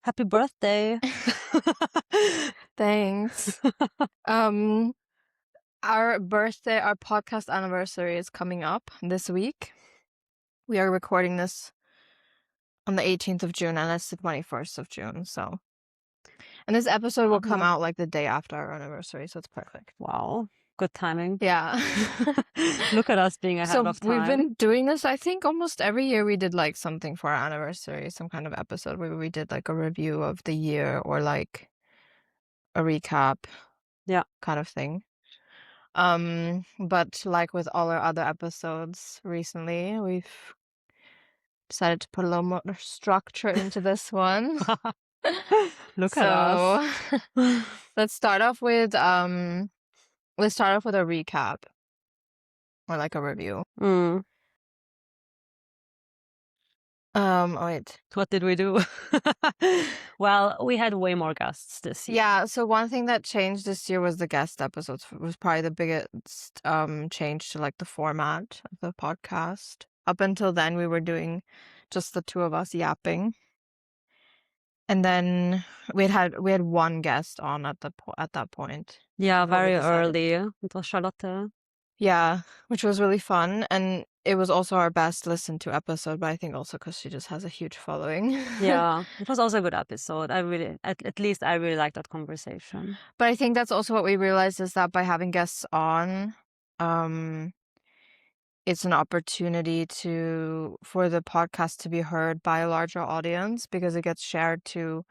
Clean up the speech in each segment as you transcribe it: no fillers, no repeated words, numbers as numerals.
Happy birthday. Thanks. Our podcast anniversary is coming up this week. We are recording this on the 18th of June, and it's the 21st of June. And this episode will come out like the day after our anniversary, so it's perfect. Wow. Good timing. Yeah. Look at us being ahead of time. We've been doing this, I think, almost every year. We did like something for our anniversary, some kind of episode where we did like a review of the year or like a recap. Yeah. Kind of thing. But like with all our other episodes recently, we've decided to put a little more structure into this one. Look at us. let's start off with a recap or like a review. Wait. What did we do? Well, we had way more guests this year. Yeah, so one thing that changed this year was the guest episodes. It was probably the biggest change to like the format of the podcast. Up until then, we were doing just the two of us yapping. And then we had one guest on at that point. Yeah, very early. It was Charlotte. Yeah, which was really fun, and it was also our best listened to episode, but I think also because she just has a huge following. Yeah, it was also a good episode. At least I really liked that conversation. But I think that's also what we realized is that by having guests on, it's an opportunity for the podcast to be heard by a larger audience because it gets shared to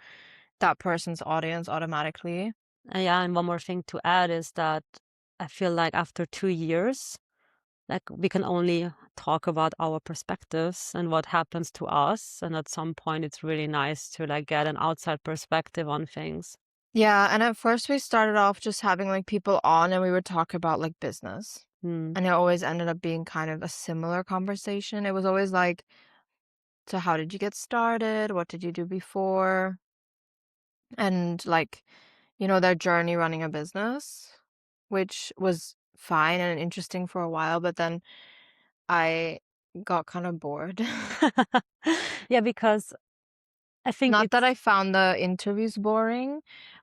that person's audience automatically. Yeah, and one more thing to add is that I feel like after 2 years, like we can only talk about our perspectives and what happens to us. And at some point, it's really nice to like get an outside perspective on things. Yeah, and at first we started off just having like people on and we would talk about like business. And it always ended up being kind of a similar conversation. It was always like, so how did you get started? What did you do before? And like, their journey running a business, which was fine and interesting for a while, but then I got kind of bored. Yeah, because I think Not that I found the interviews boring,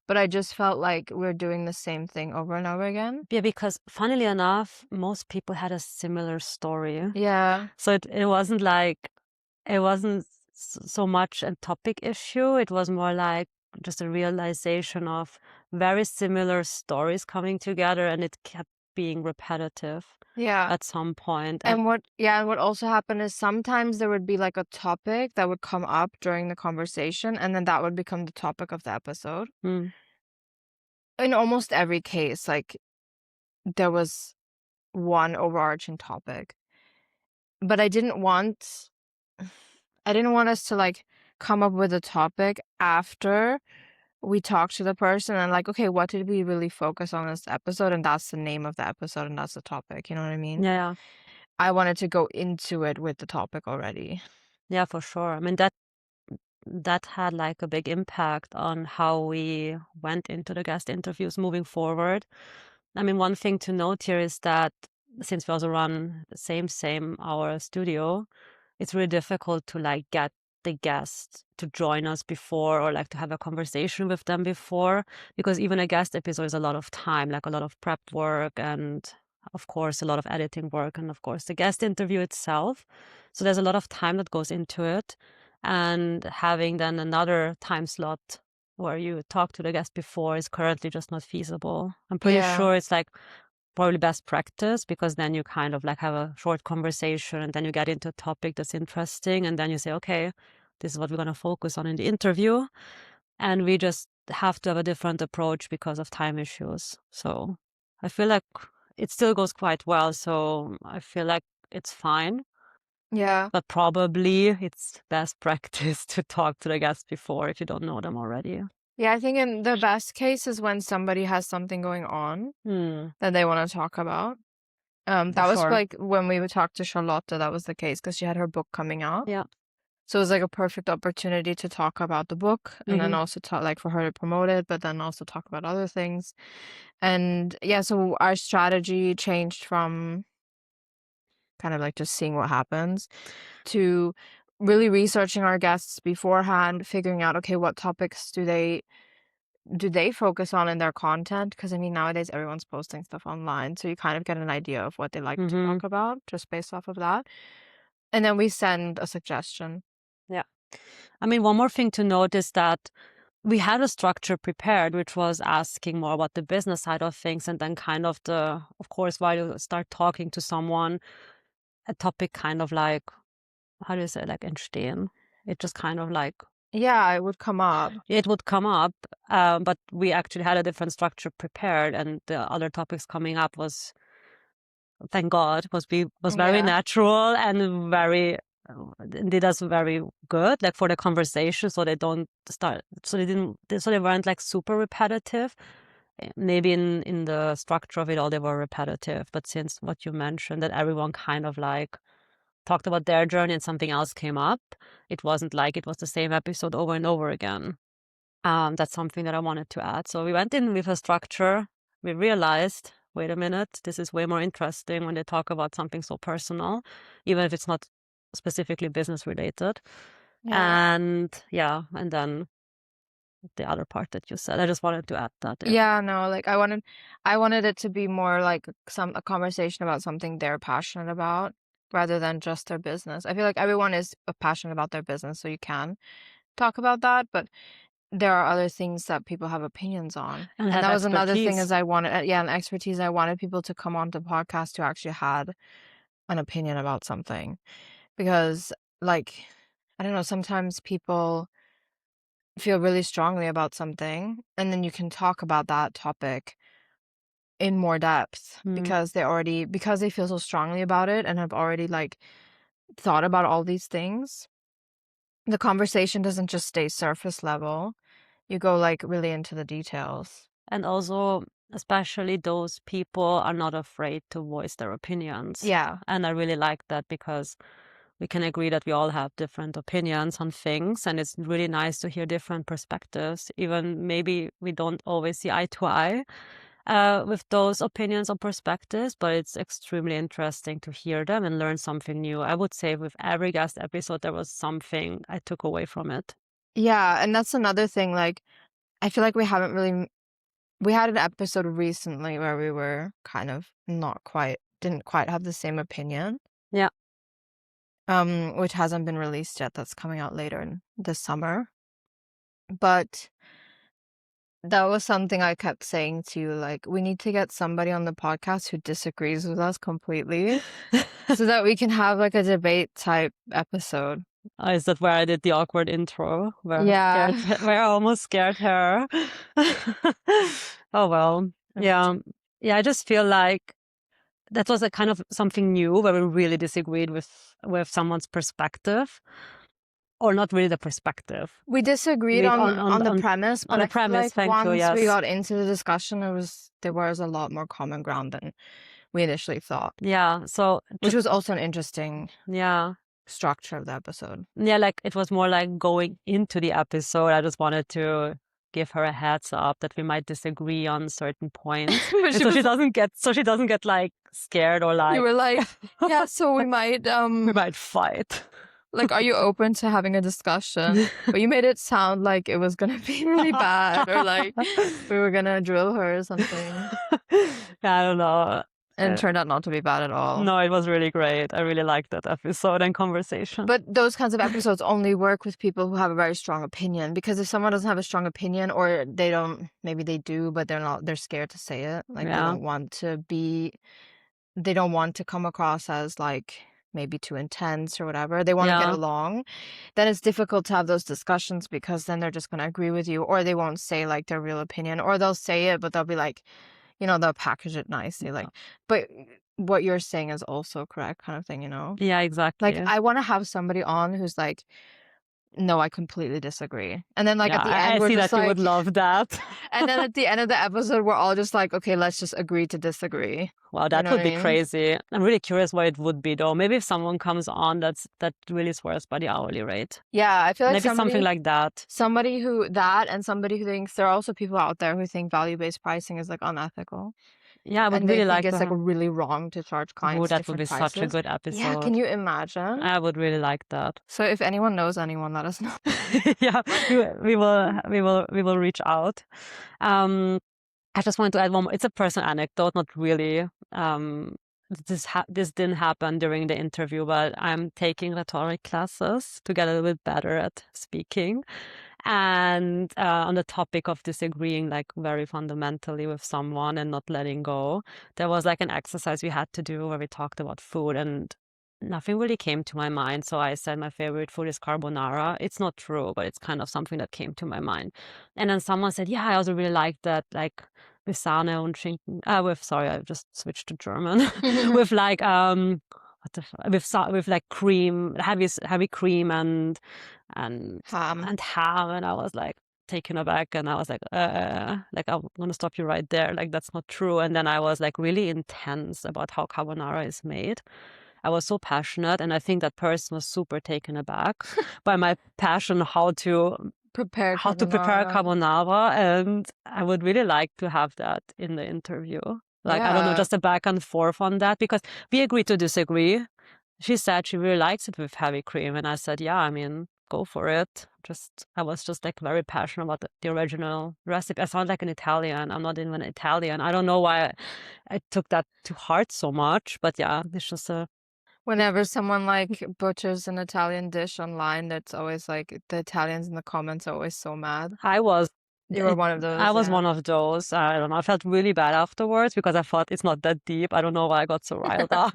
but I just felt like we're doing the same thing over and over again. Yeah, because funnily enough, most people had a similar story. Yeah. So it wasn't so much a topic issue. It was more like just a realization of very similar stories coming together, and it kept being repetitive. Yeah. At some point. And what also happened is sometimes there would be like a topic that would come up during the conversation, and then that would become the topic of the episode. In almost every case, like there was one overarching topic. But I didn't want us to like come up with a topic after we talked to the person and like, okay, what did we really focus on this episode? And that's the name of the episode and that's the topic. You know what I mean? Yeah. I wanted to go into it with the topic already. Yeah, for sure. I mean, that had like a big impact on how we went into the guest interviews moving forward. I mean, one thing to note here is that since we also run the same our studio, it's really difficult to like get the guest to join us before or like to have a conversation with them before, because even a guest episode is a lot of time, like a lot of prep work and of course a lot of editing work and of course the guest interview itself. So there's a lot of time that goes into it, and having then another time slot where you talk to the guest before is currently just not feasible. I'm pretty sure it's like probably best practice, because then you kind of like have a short conversation and then you get into a topic that's interesting and then you say, okay, this is what we're going to focus on in the interview. And we just have to have a different approach because of time issues. So I feel like it still goes quite well. So I feel like it's fine. Yeah. But probably it's best practice to talk to the guests before if you don't know them already. Yeah, I think in the best case is when somebody has something going on that they want to talk about. That was like when we would talk to Charlotte, that was the case because she had her book coming out. Yeah. So it was like a perfect opportunity to talk about the book and then also talk like for her to promote it, but then also talk about other things. And yeah, so our strategy changed from kind of like just seeing what happens to really researching our guests beforehand, figuring out, okay, what topics do they focus on in their content? Because I mean, nowadays everyone's posting stuff online, so you kind of get an idea of what they like to talk about just based off of that. And then we send a suggestion. Yeah. I mean, one more thing to note is that we had a structure prepared, which was asking more about the business side of things, and then kind of of course, while you start talking to someone, a topic kind of like, how do you say, like entstehen? It just kind of like, yeah, it would come up. It would come up, but we actually had a different structure prepared, and the other topics coming up was, thank God, was very natural and very did us very good, like for the conversation, so they weren't like super repetitive. Maybe in the structure of it all they were repetitive, but since what you mentioned, that everyone kind of like talked about their journey and something else came up, it wasn't like it was the same episode over and over again. That's something that I wanted to add. So we went in with a structure. We realized, wait a minute, this is way more interesting when they talk about something so personal, even if it's not specifically business related. And then the other part that you said, I just wanted to add that. Yeah, no, like I wanted it to be more like a conversation about something they're passionate about rather than just their business. I feel like everyone is passionate about their business, so you can talk about that, but there are other things that people have opinions on. And that was another thing is I wanted, an expertise. I wanted people to come on the podcast who actually had an opinion about something. Because, like, I don't know, sometimes people feel really strongly about something, and then you can talk about that topic in more depth because they feel so strongly about it and have already, like, thought about all these things. The conversation doesn't just stay surface level. You go, like, really into the details. And also, especially those people are not afraid to voice their opinions. Yeah. And I really like that because we can agree that we all have different opinions on things, and it's really nice to hear different perspectives. Even maybe we don't always see eye to eye with those opinions or perspectives, but it's extremely interesting to hear them and learn something new. I would say with every guest episode, there was something I took away from it. Yeah, and that's another thing. Like, I feel like we had an episode recently where we were kind of didn't quite have the same opinion. Yeah. Which hasn't been released yet. That's coming out later in this summer. But that was something I kept saying to you, like, we need to get somebody on the podcast who disagrees with us completely so that we can have like a debate type episode. Is that where I did the awkward intro? Where I almost scared her. Oh, well. Yeah. Yeah, I just feel like that was a kind of something new where we really disagreed with someone's perspective. Or not really the perspective. We disagreed on the premise, but on the premise, like once we got into the discussion, there was a lot more common ground than we initially thought. Yeah, so which was also an interesting structure of the episode. Yeah, like it was more like going into the episode. I just wanted to give her a heads up that we might disagree on certain points, so she doesn't get like scared or like. You were like, yeah, so we might fight. Like, are you open to having a discussion? But you made it sound like it was gonna be really bad, or like we were gonna drill her or something. I don't know. And it turned out not to be bad at all. No, it was really great. I really liked that episode and conversation. But those kinds of episodes only work with people who have a very strong opinion, because if someone doesn't have a strong opinion, or they don't, maybe they do, but they're scared to say it. Like they don't want to come across as like maybe too intense or whatever. They want to get along. Then it's difficult to have those discussions, because then they're just going to agree with you, or they won't say like their real opinion, or they'll say it, but they'll be like, they'll package it nicely. Like, but what you're saying is also correct, kind of thing, Yeah, exactly. Like, I want to have somebody on who's like, no, I completely disagree. And then like at the end, I see that you would love that. And then at the end of the episode, we're all just like, okay, let's just agree to disagree. Wow, that would be crazy. I'm really curious what it would be though. Maybe if someone comes on that really swears by the hourly rate. Yeah, I feel like maybe something like that. Somebody who thinks, there are also people out there who think value-based pricing is like unethical. Yeah, I would And they really think like it's to like have. really wrong to charge Oh, clients that would different be such a prices. good Yeah, can episode. you imagine? I would really like that. So if anyone knows anyone, let us know. Yeah, we will reach out. I just wanted to add one more. It's a personal anecdote, not really. This didn't happen during the interview, but I'm taking rhetoric classes to get a little bit better at speaking. And on the topic of disagreeing like very fundamentally with someone and not letting go, there was like an exercise we had to do where we talked about food, and nothing really came to my mind. So I said my favorite food is carbonara. It's not true, but it's kind of something that came to my mind. And then someone said, yeah, I also really like that, like with Sahne und Schinken. Sorry, I just switched to German. With like with like cream, heavy cream and Ham. ham, and I was like taken aback, and I was like I'm gonna stop you right there. Like that's not true. And then I was like really intense about how carbonara is made. I was so passionate, and I think that person was super taken aback by my passion how to Prepare prepare carbonara. carbonara, and I would really like to have that in the interview. Like, I don't know, Yeah. just a back and forth on that, because we agreed to disagree. She said she really likes it with heavy cream, and I said, yeah, I mean, go for it. I was just like very passionate about the original recipe. I sound like an Italian. I'm not even Italian. I don't know why I took that to heart so much, but yeah, it's just a Whenever someone like butchers an Italian dish online, that's always like the Italians in the comments are always so mad. I was You were one of those. I was yeah. one of those. I don't know. I felt really bad afterwards because I thought it's not that deep. I don't know why I got so riled up.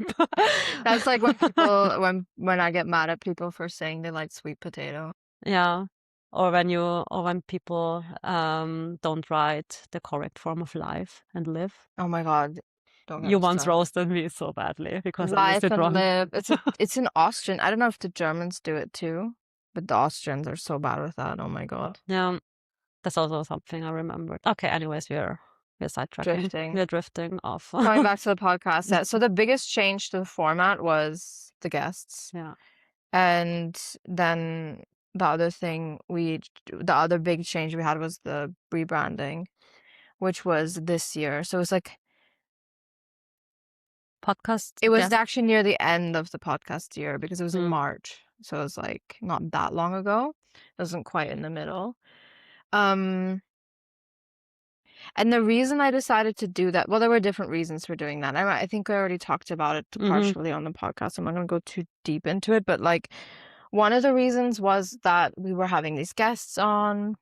That's like when people when I get mad at people for saying they like sweet potato. Yeah. Or when people don't write the correct form of life and live. Oh my God. Don't get You me once started. roasted me so badly because I used Life it and wrong. live. It's an Austrian. I don't know if the Germans do it too, but the Austrians are so bad with that. Oh my God. Yeah. That's also something I remembered. Okay, anyways, we're sidetracking. Drifting. We're drifting off. Coming back to the podcast. Yeah. So the biggest change to the format was the guests. Yeah. And then the other big change we had was the rebranding, which was this year. So it was like Podcast. it was actually near the end of the podcast year because it was in March. So it was like not that long ago. It wasn't quite in the middle. And the reason I decided to do that, well, there were different reasons for doing that. I think I already talked about it partially on the podcast. I'm not going to go too deep into it, but like one of the reasons was that we were having these guests on,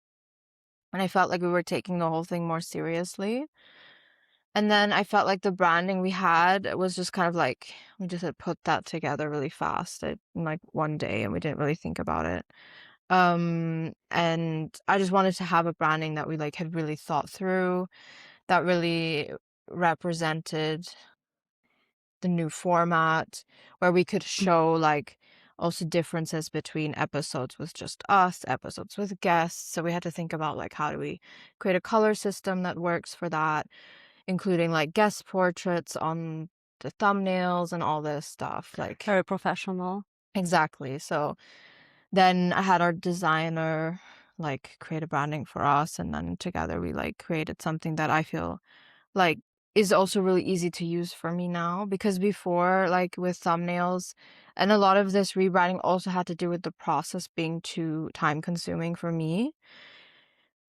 and I felt like we were taking the whole thing more seriously. And then I felt like the branding we had was just kind of like, we just had put that together really fast in like one day, and we didn't really think about it. And I just wanted to have a branding that we like had really thought through, that really represented the new format, where we could show like also differences between episodes with just us, episodes with guests. So we had to think about like, how do we create a color system that works for that, including like guest portraits on the thumbnails and all this stuff. Like very professional. Exactly. So then I had our designer like create a branding for us, and then together we like created something that I feel like is also really easy to use for me now, because before, like with thumbnails, and a lot of this rebranding also had to do with the process being too time consuming for me.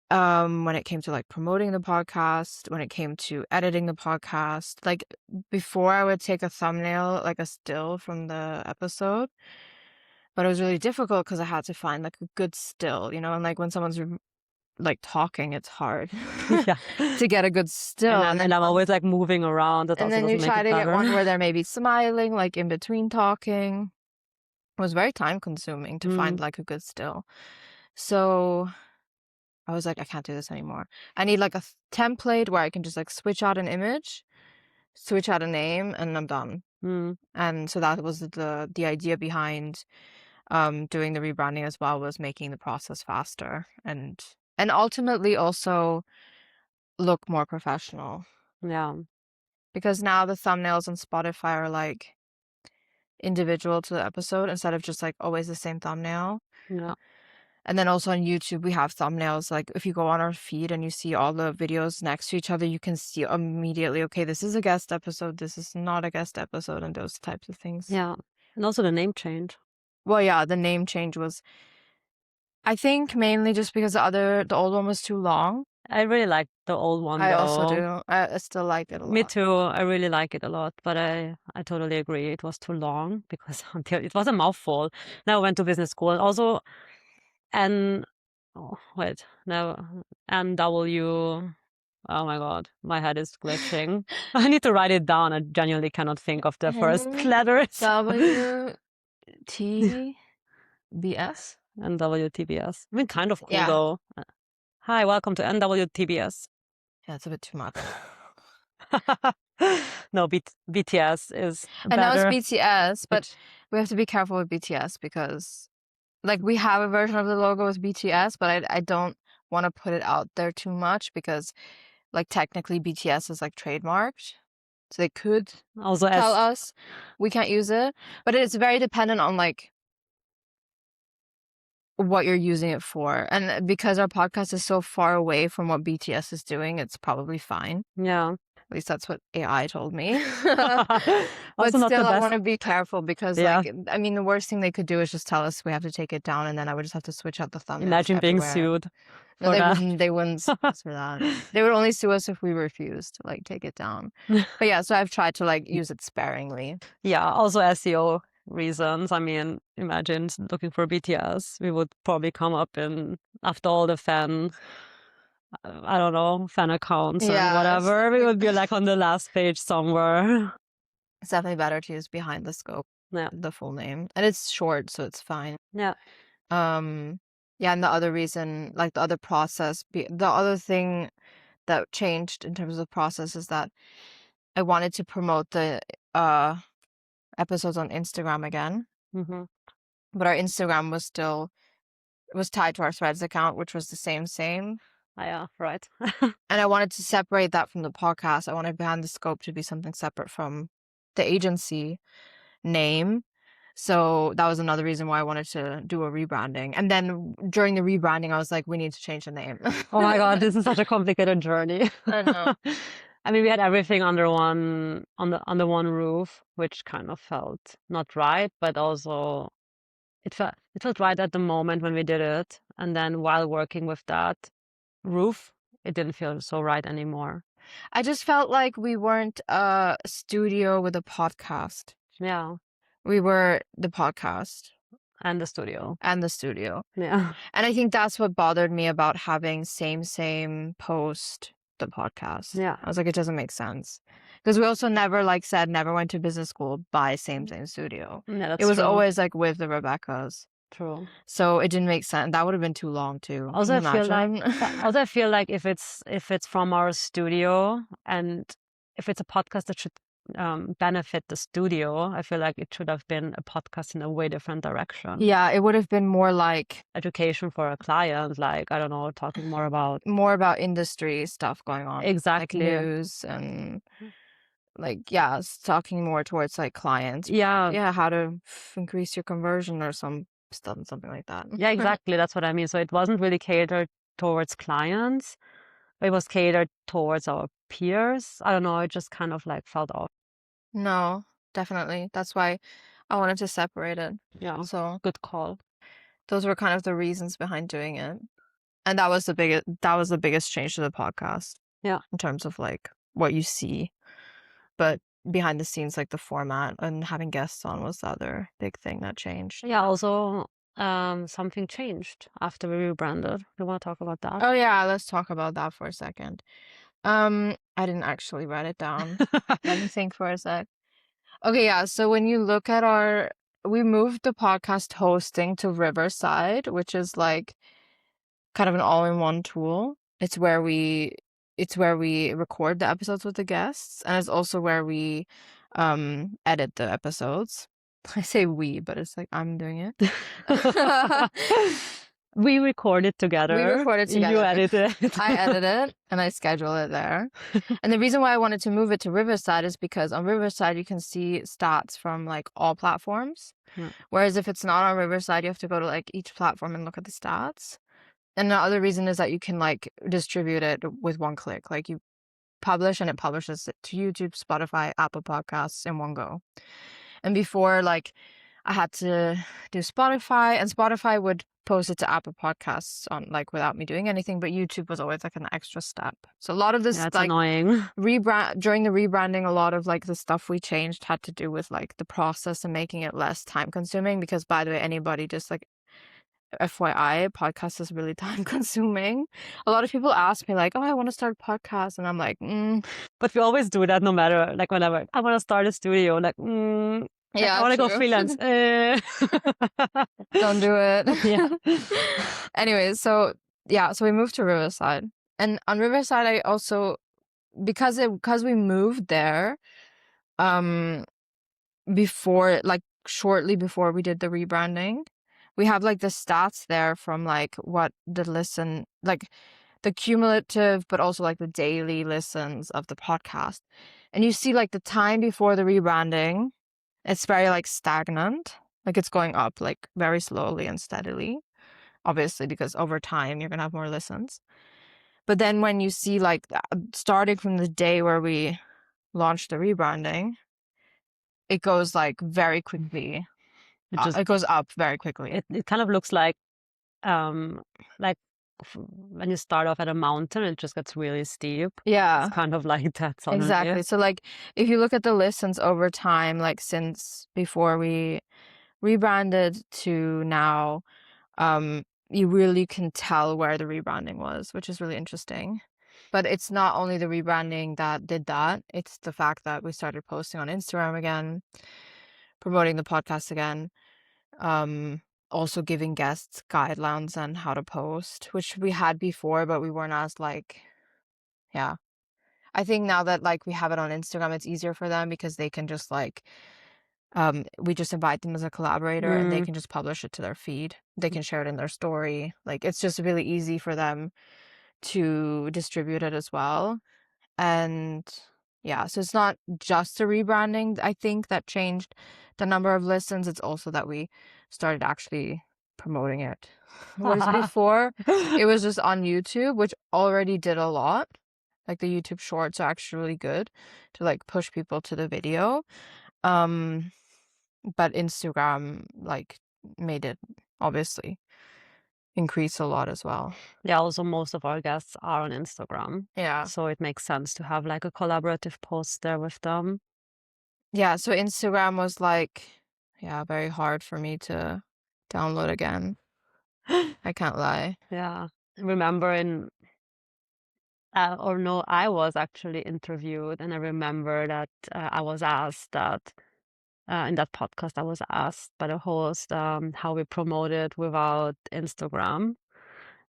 When it came to like promoting the podcast, when it came to editing the podcast, like before I would take a thumbnail, like a still from the episode, but it was really difficult because I had to find like a good still, and like when someone's like talking, it's hard to get a good still. And I'm always like moving around. And then you try to get one where they're maybe smiling, like in between talking. It was very time consuming to find like a good still. So I was like, I can't do this anymore. I need like a template where I can just like switch out an image, switch out a name, and I'm done. And so that was the idea behind doing the rebranding as well, was making the process faster and ultimately also look more professional. Yeah. Because now the thumbnails on Spotify are like individual to the episode instead of just like always the same thumbnail. Yeah. And then also on YouTube, we have thumbnails. Like if you go on our feed and you see all the videos next to each other, you can see immediately, okay, this is a guest episode, this is not a guest episode, and those types of things. Yeah. And also the name change. Well, yeah, the name change was, I think, mainly just because the old one was too long. I really like the old one, I though. also do. I still like it a lot. Me too. I really like it a lot, but I totally agree. It was too long because it was a mouthful. Now I went to business school. Also, NW. Oh my God, my head is glitching. I need to write it down. I genuinely cannot think of the first letters. WTBS? NWTBS. I mean, kind of cool though. Hi, welcome to NWTBS. Yeah, it's a bit too much. No, BTS is better. I know it's BTS, but we have to be careful with BTS because, like, we have a version of the logo with BTS, but I don't want to put it out there too much because, like, technically BTS is like trademarked, so they could also tell us we can't use it. But it's very dependent on like what you're using it for, and because our podcast is so far away from what BTS is doing, it's probably fine. Yeah. At least that's what AI told me. But still, I want to be careful because, like, I mean, the worst thing they could do is just tell us we have to take it down, and then I would just have to switch out the thumbnails. Imagine being sued. No, they wouldn't sue us for that. They would only sue us if we refused to, like, take it down. But yeah, so I've tried to, like, use it sparingly. Yeah, also SEO reasons. I mean, imagine looking for BTS. We would probably come up in, after all the fan accounts and whatever. We would be like on the last page somewhere. It's definitely better to use Behind the Scope, the full name. And it's short, so it's fine. Yeah. And the other reason, like the other process, the other thing that changed in terms of process is that I wanted to promote the episodes on Instagram again. Mm-hmm. But our Instagram was tied to our Threads account, which was the same. Yeah, right. And I wanted to separate that from the podcast. I wanted Behind the Scope to be something separate from the agency name. So that was another reason why I wanted to do a rebranding. And then during the rebranding, I was like, we need to change the name. Oh my God, this is such a complicated journey. I know. I mean, we had everything under one roof, which kind of felt not right, but also it felt right at the moment when we did it. And then while working with that roof, it didn't feel so right anymore. I just felt like we weren't a studio with a podcast. Yeah. We were the podcast. And the studio. Yeah. And I think that's what bothered me about having same post the podcast. Yeah. I was like, it doesn't make sense. Because we also never went to business school by same studio. Yeah, that's true. It was always like with the Rebeccas. True. So it didn't make sense. That would have been too long too. Also, I feel like if it's from our studio and if it's a podcast that should benefit the studio, I feel like it should have been a podcast in a way different direction. Yeah, it would have been more like education for a client, like, I don't know, talking more about industry stuff going on. Exactly. Like news and like, talking more towards like clients. Yeah, how to increase your conversion or something like that. Yeah, exactly. That's what I mean. So it wasn't really catered towards clients. It was catered towards our peers. I don't know. It just kind of like felt off. No, definitely. That's why I wanted to separate it. Yeah. So good call. Those were kind of the reasons behind doing it. And that was the biggest change to the podcast. Yeah. In terms of like what you see. But behind the scenes, like the format and having guests on was the other big thing that changed. Yeah, also something changed after we rebranded. You want to talk about that? Oh yeah, let's talk about that for a second. I didn't actually write it down. Let me think for a sec. Okay, yeah, so when you look at we moved the podcast hosting to Riverside, which is like kind of an all-in-one tool. It's where we record the episodes with the guests, and it's also where we edit the episodes. I say we, but it's like I'm doing it. We recorded We together. recorded You together. edit it. I edit it and I schedule it there. And the reason why I wanted to move it to Riverside is because on Riverside you can see stats from like all platforms. Yeah. Whereas if it's not on Riverside, you have to go to like each platform and look at the stats. And the other reason is that you can like distribute it with one click. Like you publish and it publishes it to YouTube, Spotify, Apple Podcasts in one go. And before, like, I had to do Spotify, and Spotify would post it to Apple Podcasts on like without me doing anything, but YouTube was always like an extra step. So a lot of this Yeah, it's like annoying. during the rebranding, a lot of like the stuff we changed had to do with like the process and making it less time consuming. Because by the way, anybody just like FYI, podcast is really time consuming. A lot of people ask me like, "Oh, I want to start a podcast," and I'm like, But we always do that, no matter like whenever I want to start a studio, like, yeah, I want to go true. freelance. Don't do it. Yeah. Anyways, so yeah, so we moved to Riverside, and on Riverside, I also because we moved there, before like shortly before we did the rebranding, we have like the stats there from like what the listen like the cumulative, but also like the daily listens of the podcast, and you see like the time before the rebranding, it's very like stagnant, like it's going up like very slowly and steadily, obviously because over time you're gonna have more listens. But then when you see like starting from the day where we launched the rebranding, it goes like very quickly. It goes up very quickly. It kind of looks like when you start off at a mountain, it just gets really steep. Yeah, it's kind of like that suddenly. Exactly. So like if you look at the listens over time, like since before we rebranded to now, you really can tell where the rebranding was, which is really interesting. But it's not only the rebranding that did that, it's the fact that we started posting on Instagram again, promoting the podcast again, also giving guests guidelines on how to post, which we had before, but we weren't as like, yeah. I think now that like we have it on Instagram, it's easier for them because they can just like, we just invite them as a collaborator and they can just publish it to their feed. They can share it in their story. Like it's just really easy for them to distribute it as well. And yeah, so it's not just a rebranding, I think, that changed the number of listens. It's also that we started actually promoting it. Whereas before, it was just on YouTube, which already did a lot. Like the YouTube shorts are actually really good to like push people to the video. But Instagram like made it obviously increase a lot as well. Yeah, also most of our guests are on Instagram. Yeah. So it makes sense to have like a collaborative post there with them. Yeah, so Instagram was like, yeah, very hard for me to download again. I can't lie. Yeah. Remember I was actually interviewed, and I remember that I was asked that in that podcast, I was asked by the host how we promote it without Instagram.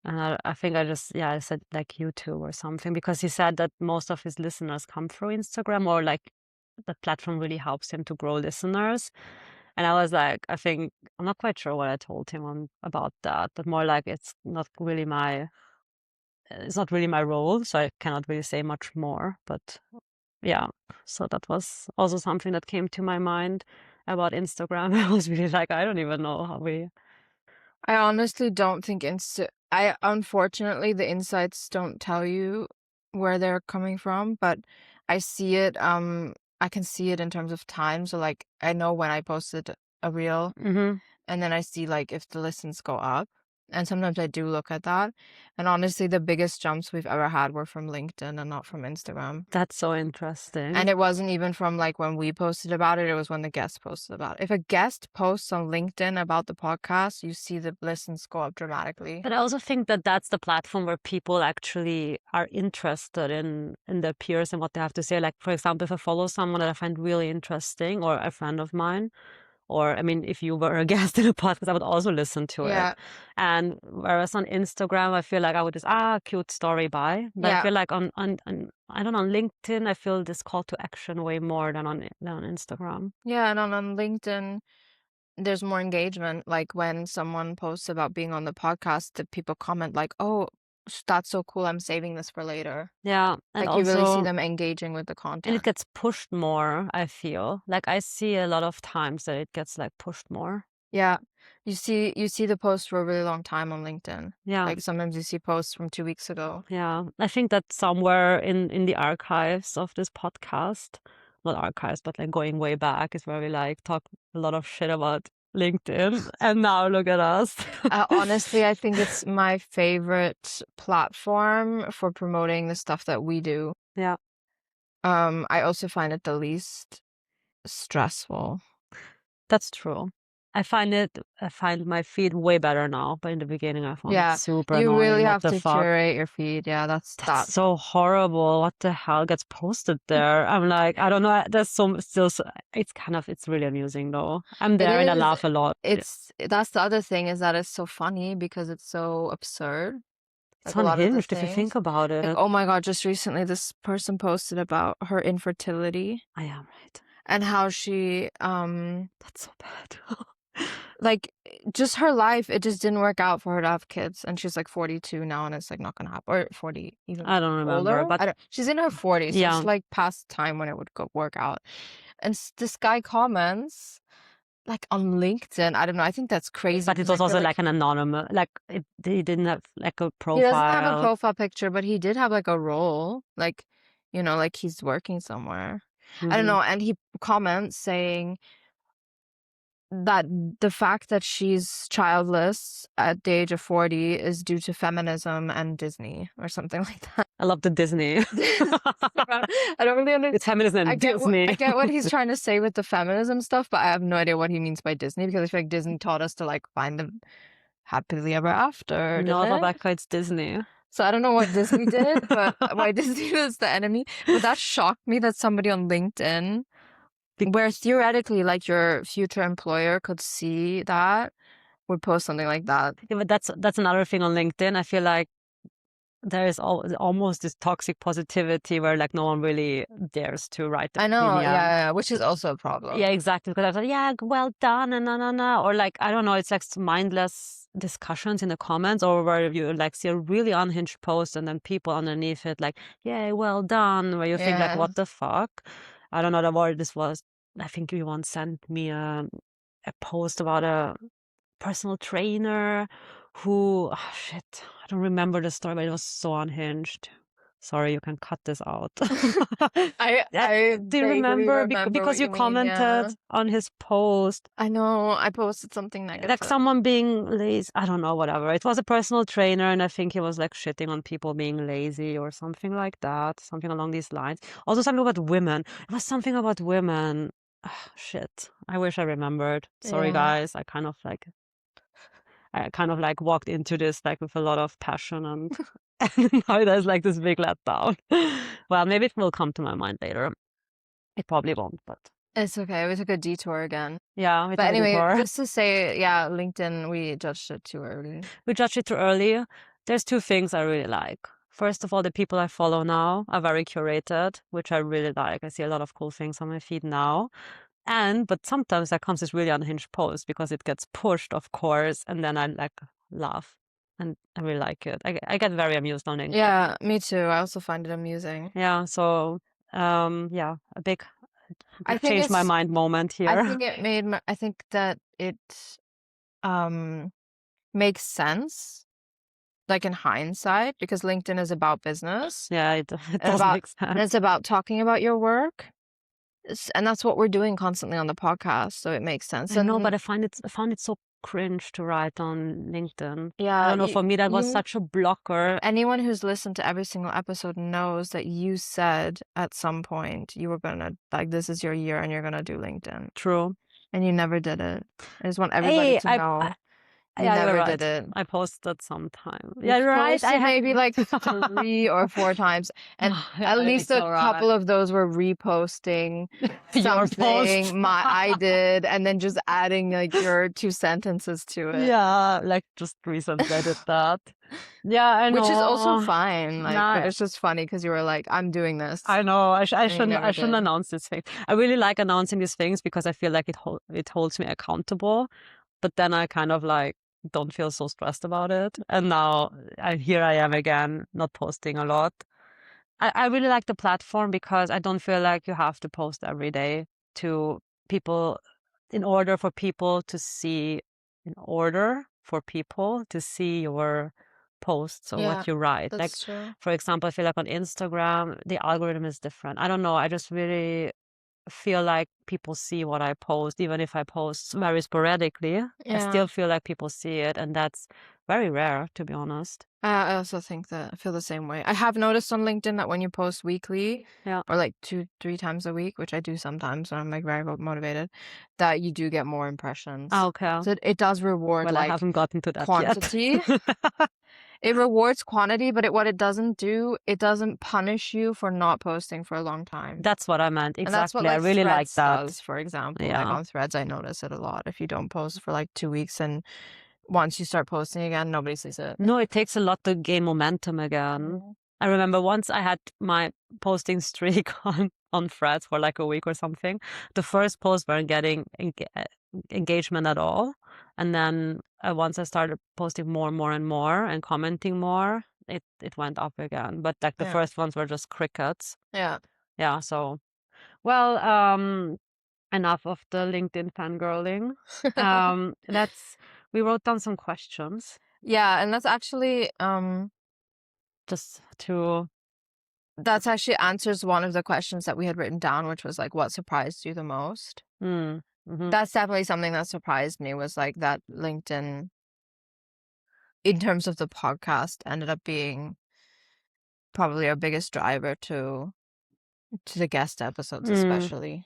And I think I said like YouTube or something, because he said that most of his listeners come through Instagram, or like the platform really helps him to grow listeners. And I was like, I'm not quite sure what I told him about that, but more like it's not really my role, so I cannot really say much more. But yeah, so that was also something that came to my mind about Instagram. I was really like, I don't even know how we... I honestly don't think unfortunately, the insights don't tell you where they're coming from, but I see it, I can see it in terms of time. So like, I know when I posted a reel, and then I see like if the listens go up. And sometimes I do look at that. And honestly, the biggest jumps we've ever had were from LinkedIn and not from Instagram. That's so interesting. And it wasn't even from like when we posted about it. It was when the guest posted about it. If a guest posts on LinkedIn about the podcast, you see the listens go up dramatically. But I also think that that's the platform where people actually are interested in their peers and what they have to say. Like, for example, if I follow someone that I find really interesting, or a friend of mine, or, I mean, if you were a guest in a podcast, I would also listen to it. And whereas on Instagram, I feel like I would just, cute story, bye. But I feel like on I don't know, on LinkedIn, I feel this call to action way more than on Instagram. Yeah, and on LinkedIn, there's more engagement. Like when someone posts about being on the podcast, the people comment like, "Oh, that's so cool. I'm saving this for later." Yeah, and Like you really see also them engaging with the and it content. gets pushed more, I feel. Like I see a lot of times that it gets like pushed more. Yeah. You see the post for a really long time on LinkedIn. Yeah. Like sometimes you see posts from 2 weeks ago. Yeah. I think that somewhere in the archives of this podcast, not archives, but like going way back is where we like talk a lot of shit about LinkedIn. And now look at us. Honestly, I think it's my favorite platform for promoting the stuff that we do. Yeah. I also find it the least stressful. That's true. I find my feed way better now, but in the beginning I found it super You annoying. really What have the to fuck? curate your feed. Yeah, that's so horrible. What the hell gets posted there? I'm like, I don't know. There's it's really amusing though. I'm there and I laugh a lot. That's the other thing, is that it's so funny because it's so absurd. It's Like a lot of the unhinged if you things. think about it. Like, oh my God, just recently this person posted about her infertility. I am right. And how she That's so bad. like just her life, it just didn't work out for her to have kids, and she's like 42 now, and it's like not gonna happen. Or 40, even I don't remember, older. but She's in her 40s, so yeah. it's like past time when it would work out. And this guy comments like on LinkedIn. I don't know. I think that's crazy. But it was also like an anonymous, like he didn't have like a profile. He doesn't have a profile picture, but he did have like a role, like, you know, like he's working somewhere. I don't know. And he comments saying that the fact that she's childless at the age of 40 is due to feminism and Disney or something like that. I love the Disney. I don't really understand. It's feminism and Disney. I get what he's trying to say with the feminism stuff, but I have no idea what he means by Disney, because I feel like Disney taught us to like find them happily ever after. No, Rebecca, it's Disney. So I don't know what Disney did, but why Disney was the enemy. But that shocked me that somebody on LinkedIn, where theoretically like your future employer could see that, would post something like that. Yeah, but that's another thing on LinkedIn. I feel like there is almost this toxic positivity where like no one really dares to write the opinion. Yeah, which is also a problem. Yeah, exactly. Because I was like, yeah, well done, and no. Or like, I don't know, it's like mindless discussions in the comments, or where you like see a really unhinged post and then people underneath it like, yeah, well done, where you think like, what the fuck? I don't know the word this was. I think you once sent me a post about a personal trainer who, shit, I don't remember the story, but it was so unhinged. Sorry, you can cut this out. I do you remember? Because you commented on his post. I know, I posted something negative. Like someone being lazy. I don't know, whatever. It was a personal trainer, and I think he was like shitting on people being lazy or something like that. Something along these lines. Also something about women. It was something about women. Oh, shit. I wish I remembered. Sorry, guys. I kind of like walked into this like with a lot of passion, and now there's like this big letdown. Well, maybe it will come to my mind later. It probably won't, but it's okay. We took a detour again. Yeah, but anyway, just to say, yeah, LinkedIn, we judged it too early. We judged it too early. There's two things I really like. First of all, the people I follow now are very curated, which I really like. I see a lot of cool things on my feed now. But sometimes there comes this really unhinged post because it gets pushed, of course, and then I like laugh, and I really like it. I get very amused on LinkedIn. Yeah, me too. I also find it amusing. Yeah, so yeah, a big changed my mind moment here. I think that it makes sense, like in hindsight, because LinkedIn is about business. Yeah, it does make sense. And it's about talking about your work. And that's what we're doing constantly on the podcast, so it makes sense. I know, but I found it so cringe to write on LinkedIn. Yeah, I don't know, for me that was such a blocker. Anyone who's listened to every single episode knows that you said at some point you were gonna, like, this is your year and you're gonna do LinkedIn. True. And you never did it. I just want everybody to know. Yeah, you're never right. did it. I posted sometime. You Yeah, you're right. posted maybe like 3 or 4 times, and Yeah, at maybe least a so, right. couple of those were reposting Your post. something I did, and then just adding like your 2 sentences to it. Yeah, like just recently I did that. Yeah, I know. Which is also fine. Like, Nah, but it's just funny because you were like, I'm doing this. I know. I And you never shouldn't did. announce these things. I really like announcing these things because I feel like it holds me accountable. But then I kind of like don't feel so stressed about it. And now here I am again, not posting a lot. I really like the platform because I don't feel like you have to post every day to people in order for people to see your posts or Yeah, what you write. Like, that's true. for example, I feel like on Instagram, the algorithm is different. I don't know. I just really feel like people see what I post, even if I post very sporadically. I Yeah. still feel like people see it, and that's very rare, to be honest. I also think that I feel the same way. I have noticed on LinkedIn that when you post weekly Yeah. or like 2-3 times a week, which I do sometimes when I'm like very motivated, that you do get more impressions. Okay. So it does reward Well, I like haven't gotten to that quantity. yet. It rewards quantity, but what it doesn't do, it doesn't punish you for not posting for a long time. That's what I meant. And that's what Exactly. I like really like Threads that. does, for example. Like Yeah. on Threads, I notice it a lot. If you don't post for like 2 weeks and once you start posting again, nobody sees it. No, it takes a lot to gain momentum again. Mhm. I remember once I had my posting streak on Threads for like a week or something. The first posts weren't getting engagement at all. And then once I started posting more and more and commenting more, it went up again. But like the Yeah. first ones were just crickets. Yeah. Yeah, so well, enough of the LinkedIn fangirling. We wrote down some questions Yeah, and that's actually just to that actually answers one of the questions that we had written down, which was like, what surprised you the most? Mm-hmm. That's definitely something that surprised me, was like that LinkedIn, in terms of the podcast, ended up being probably our biggest driver to the guest episodes, especially.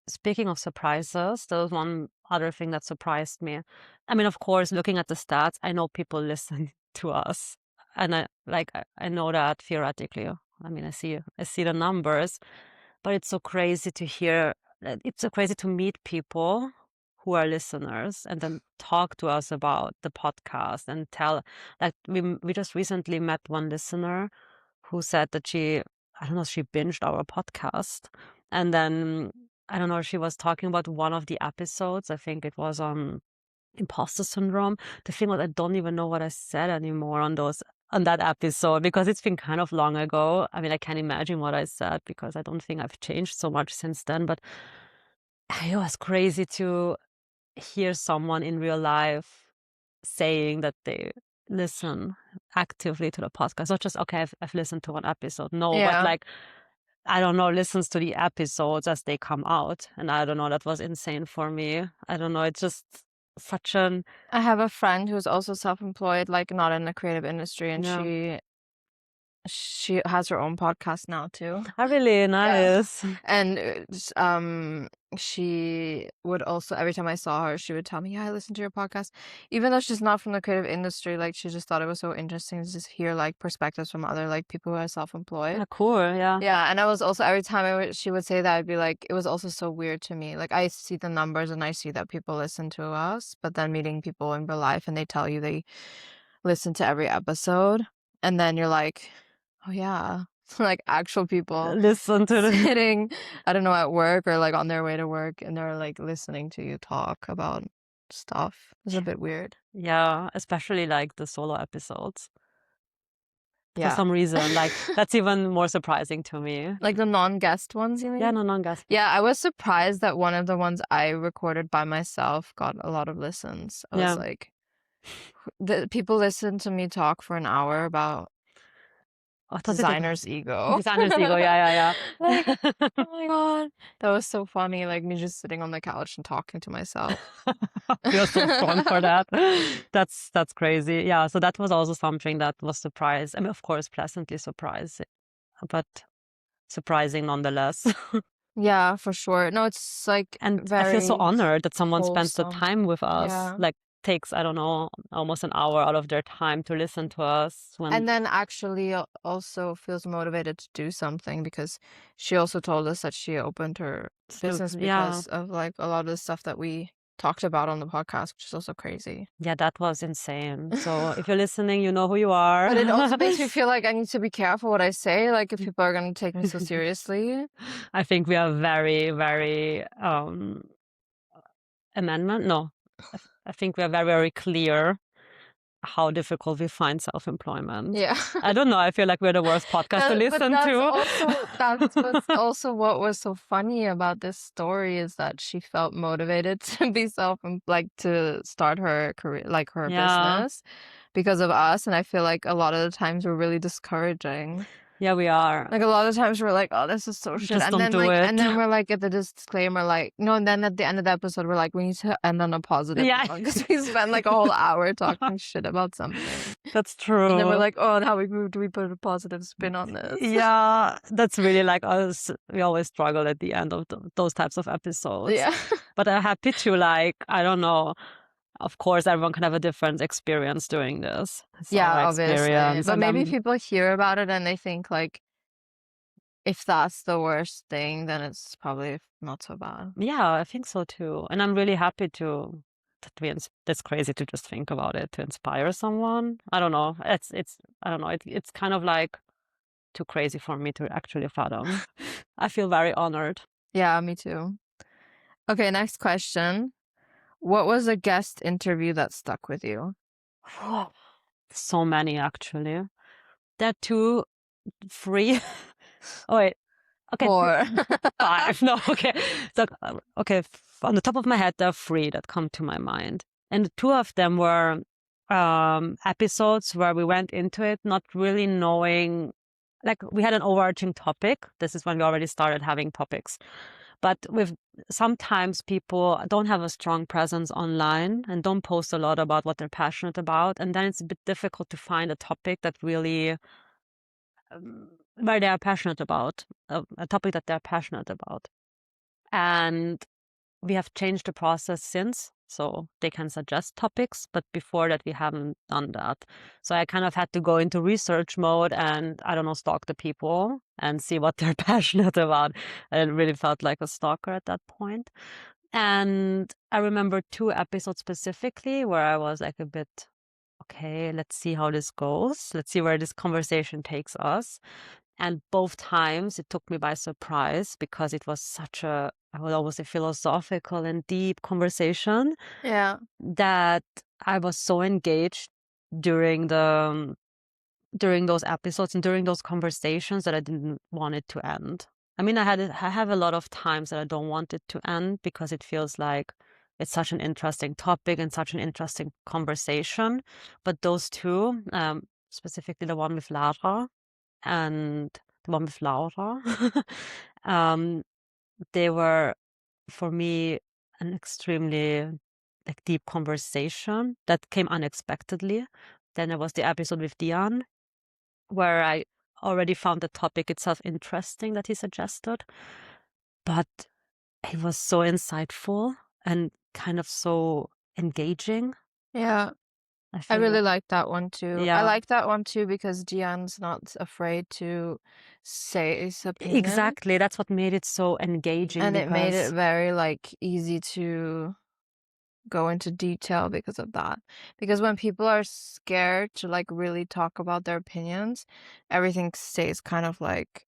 Speaking of surprises, there was one other thing that surprised me. I mean, of course, looking at the stats, I know people listen to us, and I know that theoretically. I mean, I see the numbers, but it's so crazy to hear. It's so crazy to meet people who are listeners and then talk to us about the podcast and tell. Like we just recently met one listener who said that she binged our podcast, and then I don't know, she was talking about one of the episodes. I think it was on imposter syndrome. The thing was, I don't even know what I said anymore on that episode because it's been kind of long ago. I mean, I can't imagine what I said because I don't think I've changed so much since then. But it was crazy to hear someone in real life saying that they listen actively to the podcast. Not just, okay, I've listened to one episode. No, but like, I don't know, listens to the episodes as they come out. And I don't know, that was insane for me. I don't know, it's just such an... I have a friend who's also self-employed, like not in the creative industry, and she has her own podcast now too. Oh, really? Nice. Yeah. And she would also, every time I saw her, she would tell me, yeah, I listen to your podcast. Even though she's not from the creative industry, like she just thought it was so interesting to just hear like perspectives from other like people who are self-employed. Yeah, cool, yeah. Yeah, and I was also, every time she would say that, I'd be like, it was also so weird to me. Like I see the numbers and I see that people listen to us, but then meeting people in real life and they tell you they listen to every episode, and then you're like, oh yeah, like actual people listen to sitting, I don't know, at work or like on their way to work, and they're like listening to you talk about stuff. It's a bit weird. Yeah, especially like the solo episodes. Yeah. For some reason, like that's even more surprising to me. Like the non-guest ones, you mean? Yeah, no, non-guest. Yeah, I was surprised that one of the ones I recorded by myself got a lot of listens. I was like, the people listen to me talk for an hour about designer's ego. Designer's ego, yeah. Like, oh my god, that was so funny. Like me just sitting on the couch and talking to myself. You're so strong for that. That's crazy. Yeah, so that was also something that was surprised. I mean, of course, pleasantly surprised, but surprising nonetheless. Yeah, for sure. No, it's like, and I feel so honored that someone spends the wholesome. time with us. Yeah. Like takes, I don't know, almost an hour out of their time to listen to us And then actually also feels motivated to do something, because she also told us that she opened her business yeah. because of like a lot of the stuff that we talked about on the podcast, which is also crazy. Yeah, that was insane. So if you're listening, you know who you are. But it also makes me feel like I need to be careful what I say, like if people are going to take me so seriously. I think we are very, very amendment. No, I think we are very, very clear how difficult we find self-employment. Yeah. I don't know. I feel like we're the worst podcast to listen to. That's also what was so funny about this story, is that she felt motivated to be like to start her career, like her business, because of us. And I feel like a lot of the times we're really discouraging. Yeah, we are. Like a lot of times we're like, oh, this is so shit. Just And don't then do like, it. and then we're like at the disclaimer, like, no, and then at the end of the episode, we're like, we need to end on a positive Yeah. note, because we spent like a whole hour talking shit about something. That's true. And then we're like, oh, how do we put a positive spin on this? Yeah, that's really like us. We always struggle at the end of those types of episodes. Yeah. But I'm happy to, like, I don't know. Of course, everyone can have a different experience doing this. It's Yeah, our obviously. experience. But And maybe people hear about it and they think like, if that's the worst thing, then it's probably not so bad. yeah, I think so too. And I'm really happy to that that's crazy to just think about it, to inspire someone. I don't know. It's I don't know. It's kind of like too crazy for me to actually fathom. I feel very honored. Yeah, me too. Okay, next question. What was a guest interview that stuck with you? So many, actually. There are 2, 3. Oh, wait. Okay. 4. 5. No, okay. So, okay, on the top of my head, there are 3 that come to my mind. And 2 of them were episodes where we went into it not really knowing, like, we had an overarching topic. This is when we already started having topics. But with sometimes people don't have a strong presence online and don't post a lot about what they're passionate about. And then it's a bit difficult to find a topic that really where they are passionate about, a topic that they're passionate about. And we have changed the process since, so they can suggest topics, but before that we haven't done that. So I kind of had to go into research mode and, I don't know, stalk the people and see what they're passionate about. I really felt like a stalker at that point. And I remember 2 episodes specifically where I was like a bit, okay, let's see how this goes. Let's see where this conversation takes us. And both times it took me by surprise, because it was such a, I would almost say, philosophical and deep conversation. Yeah. That I was so engaged during those episodes and during those conversations that I didn't want it to end. I mean, I have a lot of times that I don't want it to end, because it feels like it's such an interesting topic and such an interesting conversation. But those 2, specifically the one with Lara and the one with Laura, they were, for me, an extremely like deep conversation that came unexpectedly. Then there was the episode with Dion, where I already found the topic itself interesting that he suggested, but it was so insightful and kind of so engaging. Yeah. I really like that one too. Yeah. I like that one too because Diane's not afraid to say his opinion. Exactly. That's what made it so engaging. And it made it very like easy to go into detail because of that. Because when people are scared to like really talk about their opinions, everything stays kind of like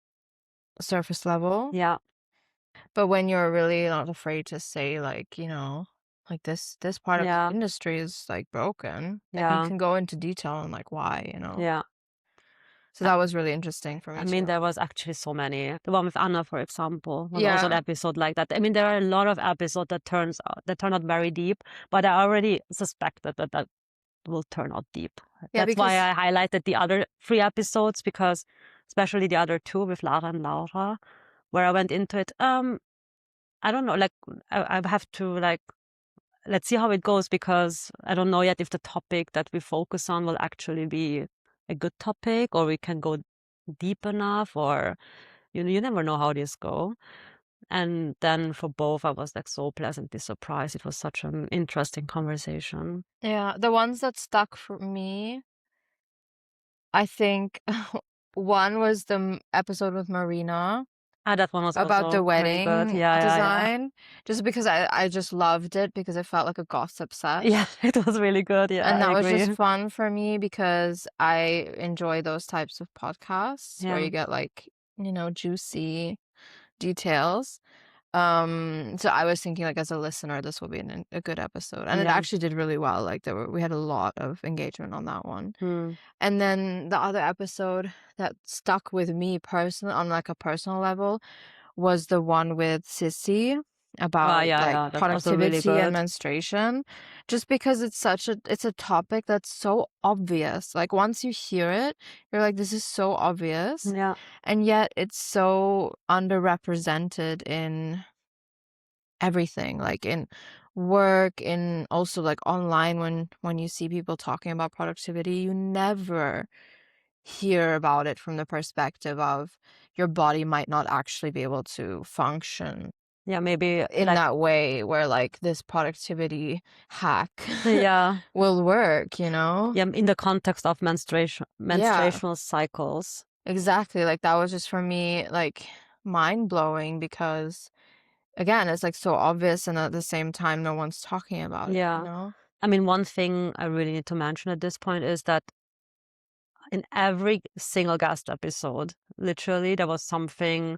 surface level. Yeah. But when you're really not afraid to say like, like this part of the industry is like broken, and you can go into detail on like why, Yeah. So that was really interesting for me. I mean, there was actually so many. The one with Anna, for example, was Yeah. also an episode like that. I mean, there are a lot of episodes that turn out very deep, but I already suspected that will turn out deep. Yeah, That's why I highlighted the other 3 episodes, because especially the other 2 with Lara and Laura, where I went into it. I don't know, like I have to like, let's see how it goes, because I don't know yet if the topic that we focus on will actually be a good topic, or we can go deep enough, or you never know how this go. And then for both, I was like so pleasantly surprised. It was such an interesting conversation. Yeah, the ones that stuck for me, I think one was the episode with Marina That one was about the also really good. wedding Yeah. design, just because I just loved it because it felt like a gossip set. Yeah, it was really good. Yeah, And I that was agree. just fun for me because I enjoy those types of podcasts where Yeah. you get like, juicy details. So I was thinking like as a listener, this will be a good episode. And it Yeah. actually did really well. Like we had a lot of engagement on that one. Hmm. And then the other episode that stuck with me personally on like a personal level was the one with Sissy about like Yeah, that's also really productivity and good. menstruation, just because it's a topic that's so obvious. Like once you hear it, you're like, this is so obvious. Yeah. And yet it's so underrepresented in everything, like in work, in also like online when you see people talking about productivity, you never hear about it from the perspective of your body might not actually be able to function Yeah, maybe in like, that way where like this productivity hack yeah. will work, you know? Yeah, in the context of Yeah, menstruational cycles. exactly. Like that was just for me like mind blowing because again, it's like so obvious and at the same time no one's talking about it, you Yeah. know? I mean, one thing I really need to mention at this point is that in every single guest episode, literally, there was something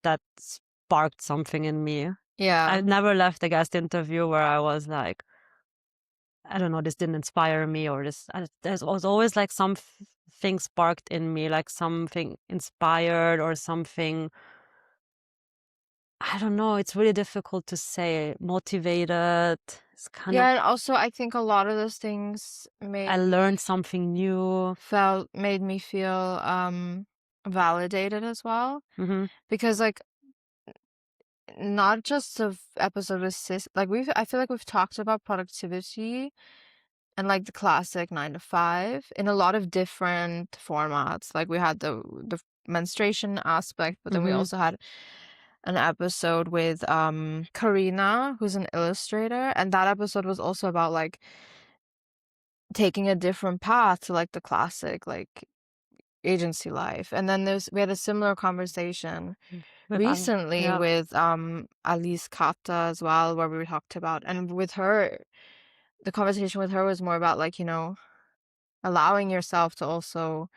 that sparked something in me. Yeah. I never left a guest interview where I was like, I don't know, this didn't inspire me, or this. There's was always like something sparked in me, like something inspired or something. I don't know. It's really difficult to say. Motivated. It's kind of. Yeah, and also I think a lot of those things I learned something new. made me feel validated as well. Hmm. Because like not just the episode with sis, like I feel like we've talked about productivity and like the classic 9 to 5 in a lot of different formats. Like we had the menstruation aspect, but then we also had an episode with Karina, who's an illustrator, and that episode was also about like taking a different path to like the classic like agency life. And then we had a similar conversation recently Yeah. with Alice Kata as well, where we talked about, and with her, the conversation with her was more about like, allowing yourself to also,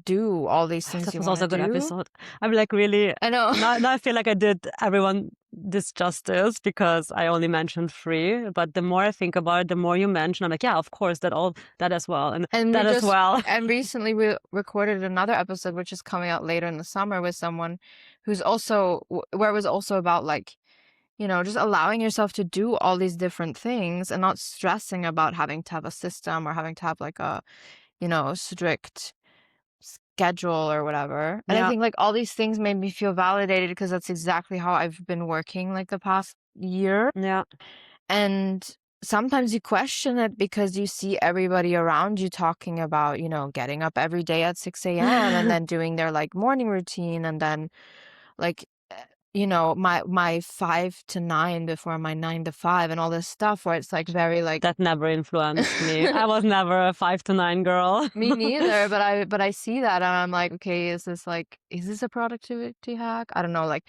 do all these things That you was want also to a good do. episode. I'm like really. I know. Now I feel like I did everyone this justice because I only mentioned 3. But the more I think about it, the more you mention, I'm like, yeah, of course, that as well, and that as well. And recently we recorded another episode, which is coming out later in the summer with someone who's also, where it was also about like, just allowing yourself to do all these different things and not stressing about having to have a system or having to have like a, strict schedule or whatever. And I think like all these things made me feel validated because that's exactly how I've been working like the past year. Yeah. And sometimes you question it because you see everybody around you talking about, getting up every day at 6 a.m. and then doing their like morning routine and then like my 5 to 9 before my 9 to 5 and all this stuff where it's like very like That never influenced me. I was never a 5 to 9 girl. me neither, but I see that and I'm like, okay, is this a productivity hack? I don't know, like,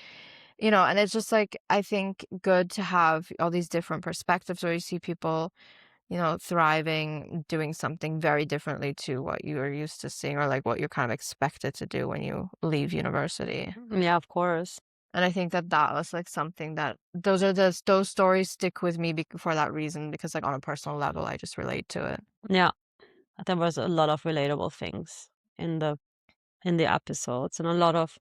and it's just like I think good to have all these different perspectives where you see people, thriving, doing something very differently to what you are used to seeing or like what you're kind of expected to do when you leave university. Yeah, of course. And I think that was like something that those stories stick with me for that reason, because like on a personal level, I just relate to it. Yeah, there was a lot of relatable things in the episodes and a lot of,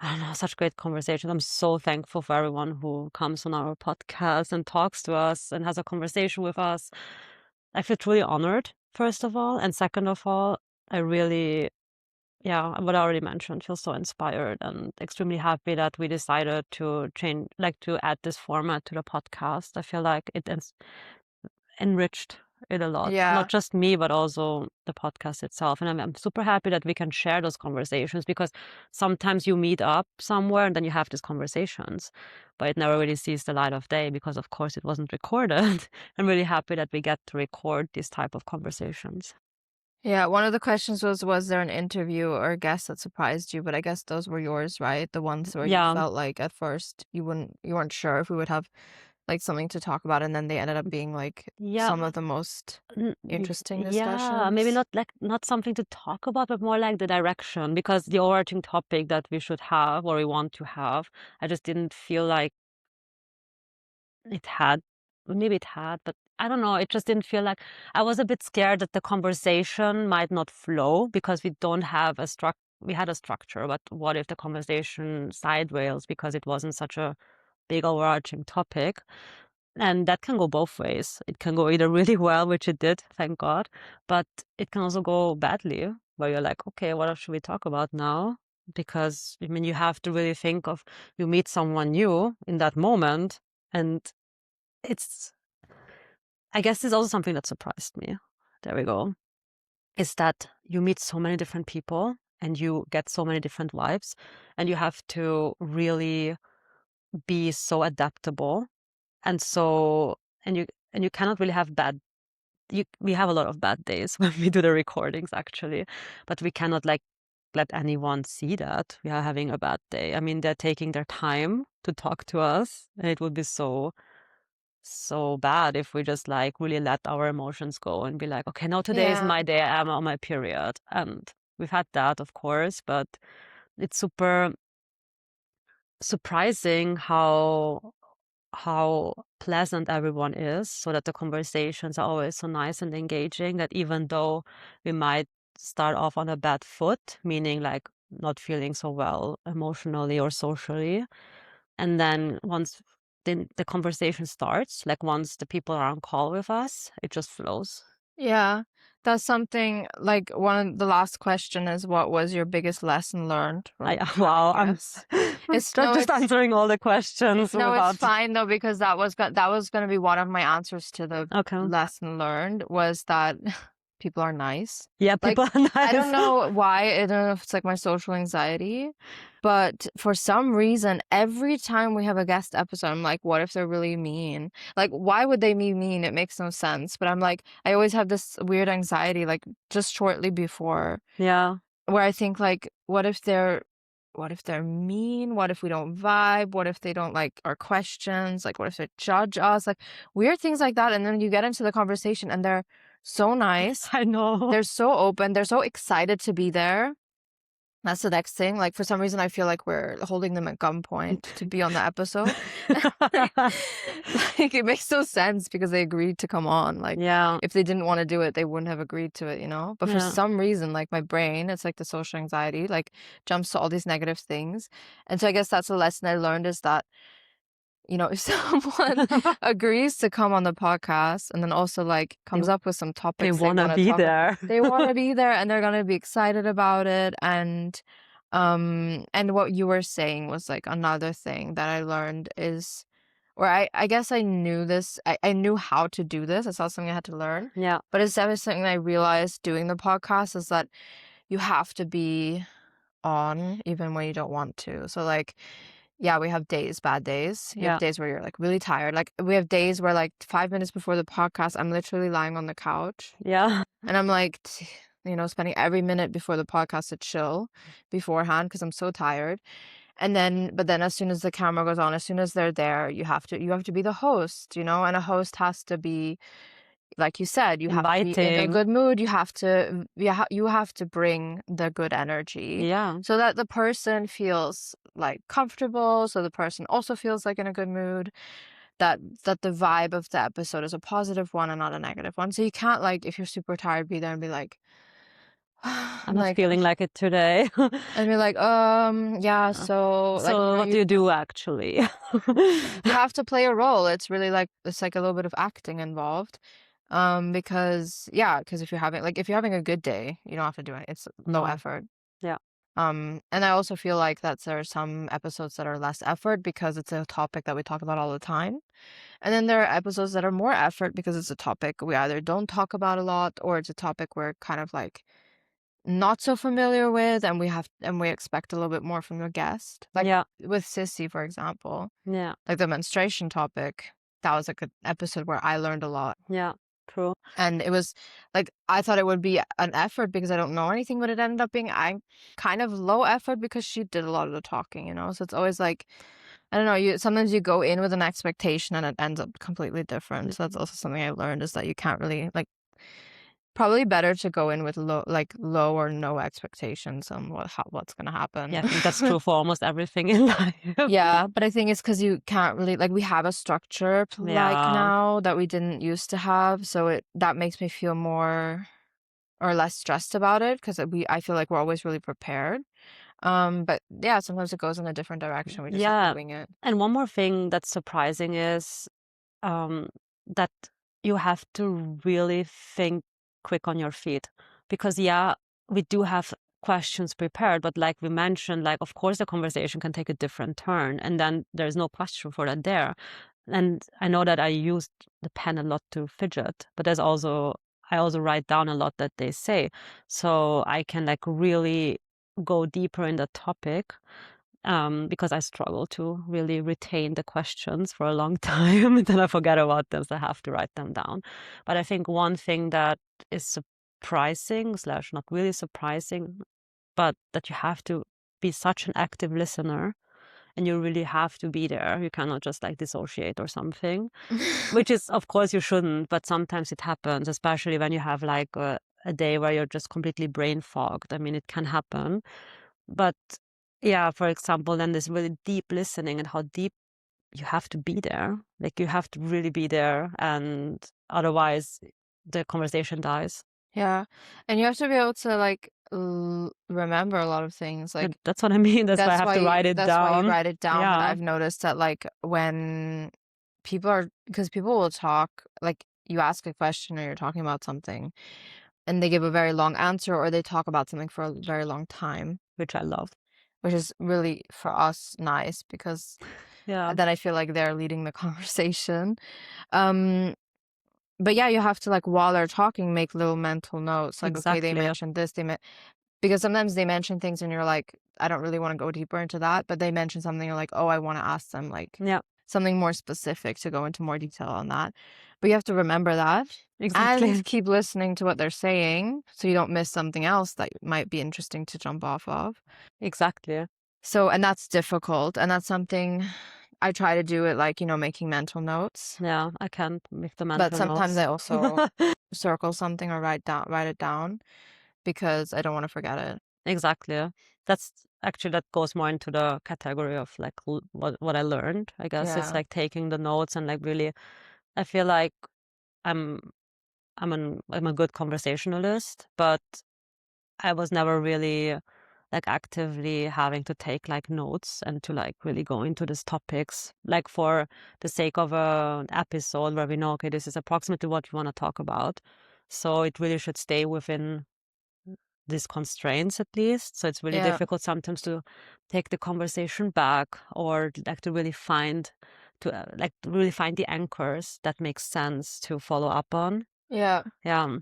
I don't know, such great conversations. I'm so thankful for everyone who comes on our podcast and talks to us and has a conversation with us. I feel truly honored, first of all, and second of all, I really, yeah, what I already mentioned, feel so inspired and extremely happy that we decided to add this format to the podcast. I feel like it has enriched it a lot. Not Yeah. just me, but also the podcast itself. And I'm super happy that we can share those conversations, because sometimes you meet up somewhere and then you have these conversations, but it never really sees the light of day because, of course, it wasn't recorded. I'm really happy that we get to record these type of conversations. Yeah, one of the questions was there an interview or a guest that surprised you? But I guess those were yours, right? The ones where you Yeah. felt like at first you weren't sure if we would have like something to talk about, and then they ended up being like Yeah. some of the most interesting Yeah, maybe discussions. not something to talk about, but more like the direction, because the overarching topic that we should have or we want to have, I just didn't feel like it had. Maybe it had, but I don't know. It just didn't feel like. I was a bit scared that the conversation might not flow because we don't have a we had a structure, but what if the conversation sideways because it wasn't such a big overarching topic? And that can go both ways. It can go either really well, which it did, thank God, but it can also go badly, where you're like, okay, what else should we talk about now? Because, I mean, you have to really think of, you meet someone new in that moment, and it's, I guess it's also something that surprised me. There we go. Is that you meet so many different people and you get so many different vibes, and you have to really be so adaptable. And so, and you cannot really have we have a lot of bad days when we do the recordings, actually, but we cannot like let anyone see that we are having a bad day. I mean, they're taking their time to talk to us, and it would be so bad if we just like really let our emotions go and be like, okay, no, today is Yeah. my day, I'm on my period. And we've had that, of course, but it's super surprising how pleasant everyone is, so that the conversations are always so nice and engaging, that even though we might start off on a bad foot, meaning like not feeling so well emotionally or socially, and then once the conversation starts, like once the people are on call with us, it just flows. Yeah. That's something like one of the last question is what was your biggest lesson learned from Wow, having guests? It's no, just it's answering all the questions no, it's without. fine though, because that was gonna be one of my answers to the Okay. lesson learned was that people are nice. Yeah, Like, people are nice. I don't know why, I don't know if it's like my social anxiety, but for some reason, every time we have a guest episode, I'm like, what if they're really mean? Like, why would they be mean? It makes no sense. But I'm like, I always have this weird anxiety, like just shortly before, Yeah. where I think like, what if they're mean? What if we don't vibe? What if they don't like our questions? Like, what if they judge us? Like, weird things like that. And then you get into the conversation and they're so nice. I know. They're so open. They're so excited to be there. That's the next thing. Like, for some reason, I feel like we're holding them at gunpoint to be on the episode. Like, it makes no sense because they agreed to come on. Like, Yeah. if they didn't want to do it, they wouldn't have agreed to it, you know? But for Yeah. some reason, like, my brain, it's like the social anxiety, like, jumps to all these negative things. And so I guess that's a lesson I learned is that, you know, if someone agrees to come on the podcast and then also like comes up with some topics they wanna be talk about, there. they want to be there and they're gonna be excited about it. And what you were saying was like another thing that I learned is, or I guess I knew this, I knew how to do this. It's not something I had to learn. Yeah. But it's definitely something I realized doing the podcast is that you have to be on even when you don't want to. So like, yeah, we have days, bad days. You have Yeah. days where you're like really tired. Like we have days where like 5 minutes before the podcast, I'm literally lying on the couch Yeah. and I'm like, you know, spending every minute before the podcast to chill beforehand because I'm so tired. But then as soon as the camera goes on, as soon as they're there, you have to be the host, you know, and a host has to be, like you said, you have to be in a Inviting. good mood. You have to bring the good energy Yeah. so that the person feels like comfortable, so the person also feels like in a good mood, that the vibe of the episode is a positive one and not a negative one. So you can't, like, if you're super tired, be there and be like, I'm not like, feeling like it today. and be like, yeah, so like, So what do you do actually? you have to play a role. It's really like, it's like a little bit of acting involved. Because if you're having a good day, you don't have to do it. It's low No. effort. Yeah. And I also feel like that there are some episodes that are less effort because it's a topic that we talk about all the time. And then there are episodes that are more effort because it's a topic we either don't talk about a lot or it's a topic we're kind of like not so familiar with and we expect a little bit more from the guest. Like Yeah. with Sissy, for example, Yeah. like the menstruation topic, that was like an episode where I learned a lot. Yeah. True. And it was like I thought it would be an effort because I don't know anything, but it ended up being kind of low effort because she did a lot of the talking, you know? So it's always like I don't know, sometimes you go in with an expectation and it ends up completely different. So that's also something I learned is that you can't really like probably better to go in with low or no expectations on what's gonna happen. Yeah, I think that's true for almost everything in life. Yeah, but I think it's because you can't really like we have a structure like Yeah. now that we didn't used to have, so that makes me feel more or less stressed about it because I feel like we're always really prepared. But yeah, sometimes it goes in a different direction. We just have Yeah. to wing it. And one more thing that's surprising is um, that you have to really think quick on your feet. Because, yeah, we do have questions prepared, but like we mentioned, like, of course, the conversation can take a different turn, and then there's no question for that there. And I know that I used the pen a lot to fidget, but I also write down a lot that they say. So I can like really go deeper in the topic because I struggle to really retain the questions for a long time and then I forget about them, so I have to write them down. But I think one thing that is surprising / not really surprising, but that you have to be such an active listener and you really have to be there. You cannot just like dissociate or something, which is, of course, you shouldn't, but sometimes it happens, especially when you have like a day where you're just completely brain fogged. I mean, it can happen. But yeah, for example, then this really deep listening and how deep you have to be there. Like you have to really be there, and otherwise the conversation dies. Yeah, and you have to be able to like remember a lot of things. And Like that's what I mean. That's why I have to write it that's why you down. write it down. But Yeah. I've noticed that like when because people will talk, like you ask a question or you're talking about something, and they give a very long answer or they talk about something for a very long time, Which I love. which is really for us nice because Yeah, then I feel like they're leading the conversation. Um, but yeah, you have to like while they're talking, make little mental notes. Like, okay, they exactly. mentioned this, because sometimes they mention things and you're like, I don't really want to go deeper into that, but they mention something, you're like, oh, I want to ask them like Yeah, something more specific to go into more detail on that. But you have to remember that exactly. and keep listening to what they're saying so you don't miss something else that might be interesting to jump off of. Exactly. So, and that's difficult. And that's something I try to do it like, making mental notes. Yeah, I can't make the But mental sometimes notes. I also circle something or write it down because I don't want to forget it. Exactly. That's actually that goes more into the category of like what I learned. I guess it's Yeah. like taking the notes and like really. I feel like I'm I'm a good conversationalist, but I was never really like actively having to take like notes and to like really go into these topics like for the sake of an episode where we know okay this is approximately what we want to talk about. So it really should stay within these constraints at least. So it's really Yeah. difficult sometimes to take the conversation back or like to really find the anchors that make sense to follow up on. Yeah. Yeah,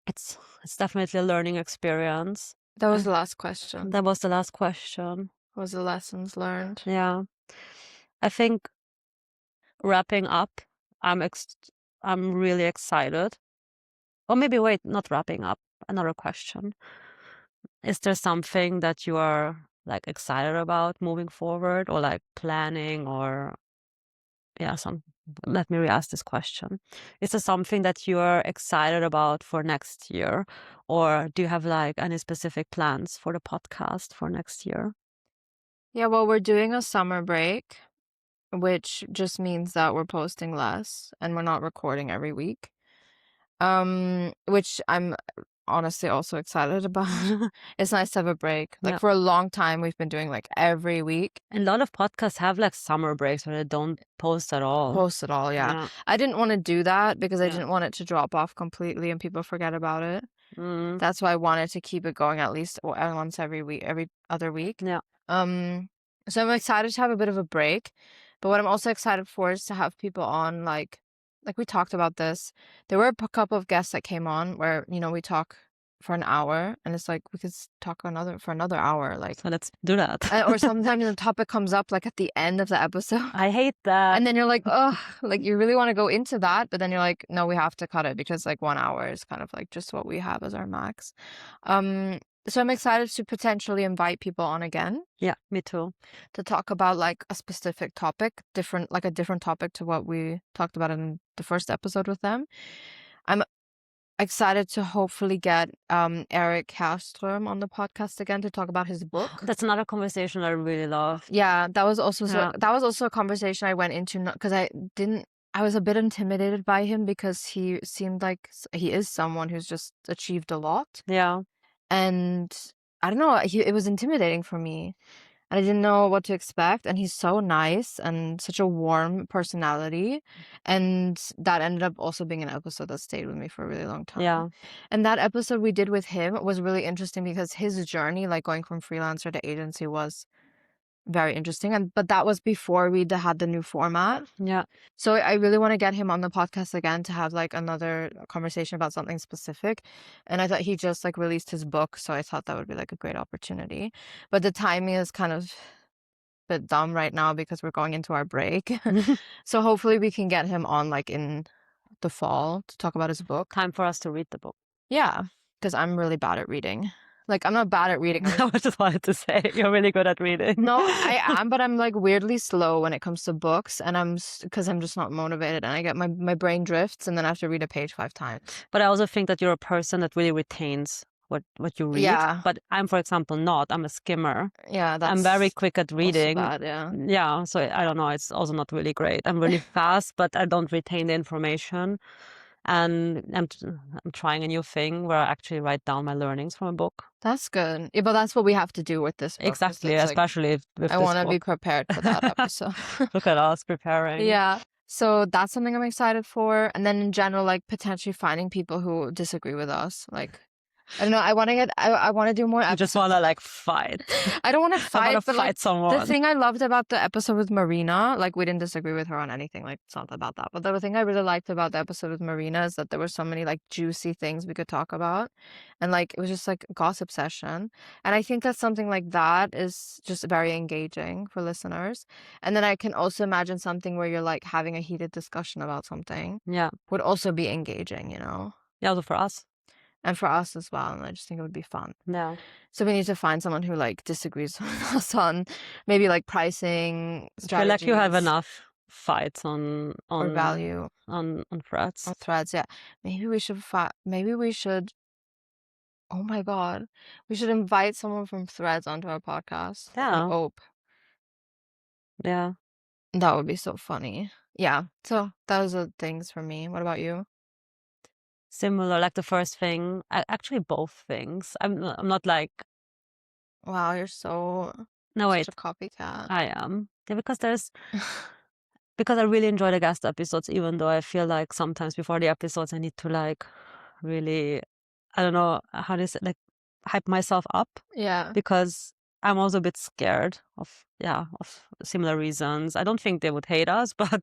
it's definitely a learning experience. That was Uh, the last question. that was the last question. What was the lessons learned? Yeah, I think wrapping up. I'm ex- I'm really excited. Or maybe wait, not wrapping up. Another question. Is there something that you are like excited about moving forward or like planning or yeah, let me re-ask this question. Is there something that you're excited about for next year? Or do you have like any specific plans for the podcast for next year? Yeah, well, we're doing a summer break, which just means that we're posting less and we're not recording every week. Which I'm honestly also excited about. It's nice to have a break. Like Yeah. for a long time, we've been doing like every week. And a lot of podcasts have like summer breaks where they don't post at all. Post it all, yeah. Yeah. I didn't want to do that because I Yeah. didn't want it to drop off completely and people forget about it. That's why I wanted to keep it going at least once every other week. Yeah. So I'm excited to have a bit of a break. But what I'm also excited for is to have people on, like we talked about this. There were a couple of guests that came on where, we talk for an hour, and it's like we could talk for another hour. Like, so let's do that. Or sometimes the topic comes up like at the end of the episode. I hate that. And then you're like, oh, like you really want to go into that, but then you're like, no, we have to cut it because like 1 hour is kind of like just what we have as our max. So I'm excited to potentially invite people on again. Yeah, me too. To talk about like a specific topic, a different topic to what we talked about in the first episode with them. I'm excited to hopefully get Eric Hafström on the podcast again to talk about his book. That's another conversation I really love. Yeah, that was also a conversation I went into because I was a bit intimidated by him because he seemed like he is someone who's just achieved a lot. Yeah. And I don't know, it was intimidating for me. And I didn't know what to expect. And he's so nice and such a warm personality. And that ended up also being an episode that stayed with me for a really long time. Yeah. And that episode we did with him was really interesting because his journey, like going from freelancer to agency, was very interesting. But that was before we had the new format. Yeah. So I really want to get him on the podcast again to have like another conversation about something specific. And I thought he just like released his book, so I thought that would be like a great opportunity. But the timing is kind of a bit dumb right now because we're going into our break. So hopefully we can get him on like in the fall to talk about his book. Time for us to read the book. Yeah, because I'm really bad at reading. Like, I'm not bad at reading. I just wanted to say you're really good at reading. No, I am, but I'm like weirdly slow when it comes to books, and because I'm just not motivated, and I get my brain drifts, and then I have to read a page 5 times. But I also think that you're a person that really retains what you read. Yeah. But I'm, for example, not. I'm a skimmer. Yeah, I'm very quick at reading. Bad, yeah. Yeah, so I don't know. It's also not really great. I'm really fast, but I don't retain the information. And I'm trying a new thing where I actually write down my learnings from a book. That's good. Yeah, but that's what we have to do with this book. Exactly, especially with this book. I want to be prepared for that episode. Look at us preparing. Yeah. So that's something I'm excited for. And then in general, like potentially finding people who disagree with us. Like, I don't know. I want to do more episodes. You just want to like fight. I don't want to fight. I want to fight someone. The thing I loved about the episode with Marina, like we didn't disagree with her on anything. Like it's not about that. But the thing I really liked about the episode with Marina is that there were so many like juicy things we could talk about, and like it was just like gossip session. And I think that something like that is just very engaging for listeners. And then I can also imagine something where you're like having a heated discussion about something. Yeah, would also be engaging, you know. Yeah, also for us. And for us as well, and I just think it would be fun. Yeah. So we need to find someone who like disagrees with us on maybe like pricing strategies. I feel like you have enough fights on or value on Threads. On Threads, yeah. Maybe we should. Oh my god, we should invite someone from Threads onto our podcast. Yeah. Ope. Yeah. That would be so funny. Yeah. So those are things for me. What about you? Similar, like the first thing, actually both things. I'm not like. Wow, you're so. No, wait. Such a copycat. I am. Yeah, because I really enjoy the guest episodes, even though I feel like sometimes before the episodes I need to like really, I don't know how to say, like hype myself up. Yeah. Because I'm also a bit scared of similar reasons. I don't think they would hate us, but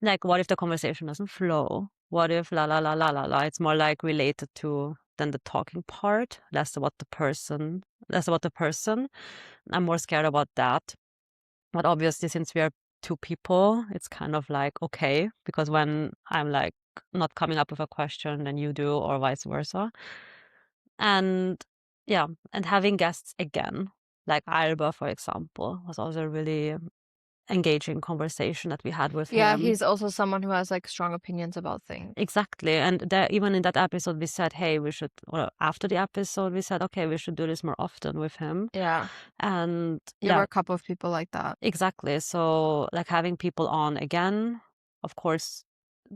like, what if the conversation doesn't flow? What if la la la la la la? It's more like related to than the talking part, less about the person. I'm more scared about that. But obviously, since we are 2 people, it's kind of like okay, because when I'm like not coming up with a question, then you do, or vice versa. And yeah, and having guests again, like Alba, for example, was also really engaging conversation that we had with him. Yeah, he's also someone who has like strong opinions about things. Exactly. And even in that episode we said, hey, we should, or after the episode we said, okay, we should do this more often with him. Yeah. And there were a couple of people like that. Exactly. So like having people on again, of course,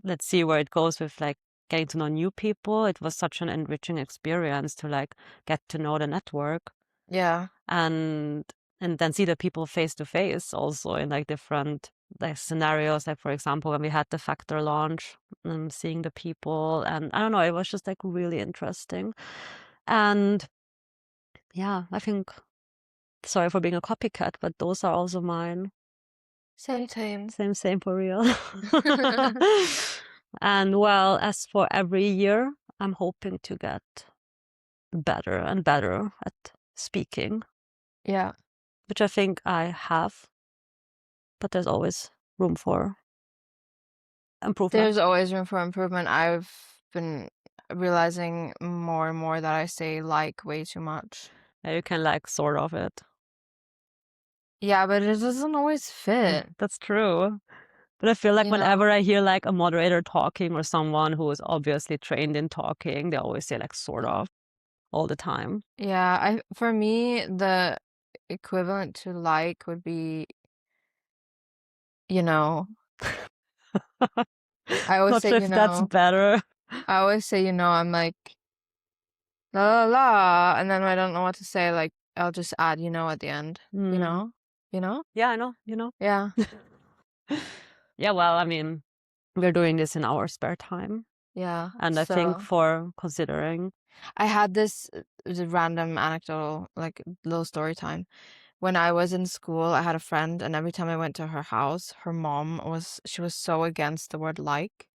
let's see where it goes with like getting to know new people. It was such an enriching experience to like get to know the network. Yeah. And then see the people face to face also in like different like scenarios, like for example, when we had the Factor launch, seeing the people, and I don't know, it was just like really interesting. And yeah, I think, sorry for being a copycat, but those are also mine. Same. Same for real. And well, as for every year, I'm hoping to get better and better at speaking. Yeah. Which I think I have, but there's always room for improvement. There's always room for improvement. I've been realizing more and more that I say like way too much. Yeah, you can like sort of it. Yeah, but it doesn't always fit. That's true. But I feel like You whenever know? I hear like a moderator talking or someone who is obviously trained in talking, they always say like sort of all the time. Yeah, for me, the equivalent to like would be, you know. I always Not say, sure you if that's know. better. I always say, you know, I'm like la la la, and then when I don't know what to say, like I'll just add, you know, at the end. You know? You know? Yeah, I know, you know. Yeah. Yeah, well, I mean, we're doing this in our spare time. Yeah. And I think for considering, I had this random anecdotal, like little story time. When I was in school, I had a friend, and every time I went to her house, her mom was so against the word like.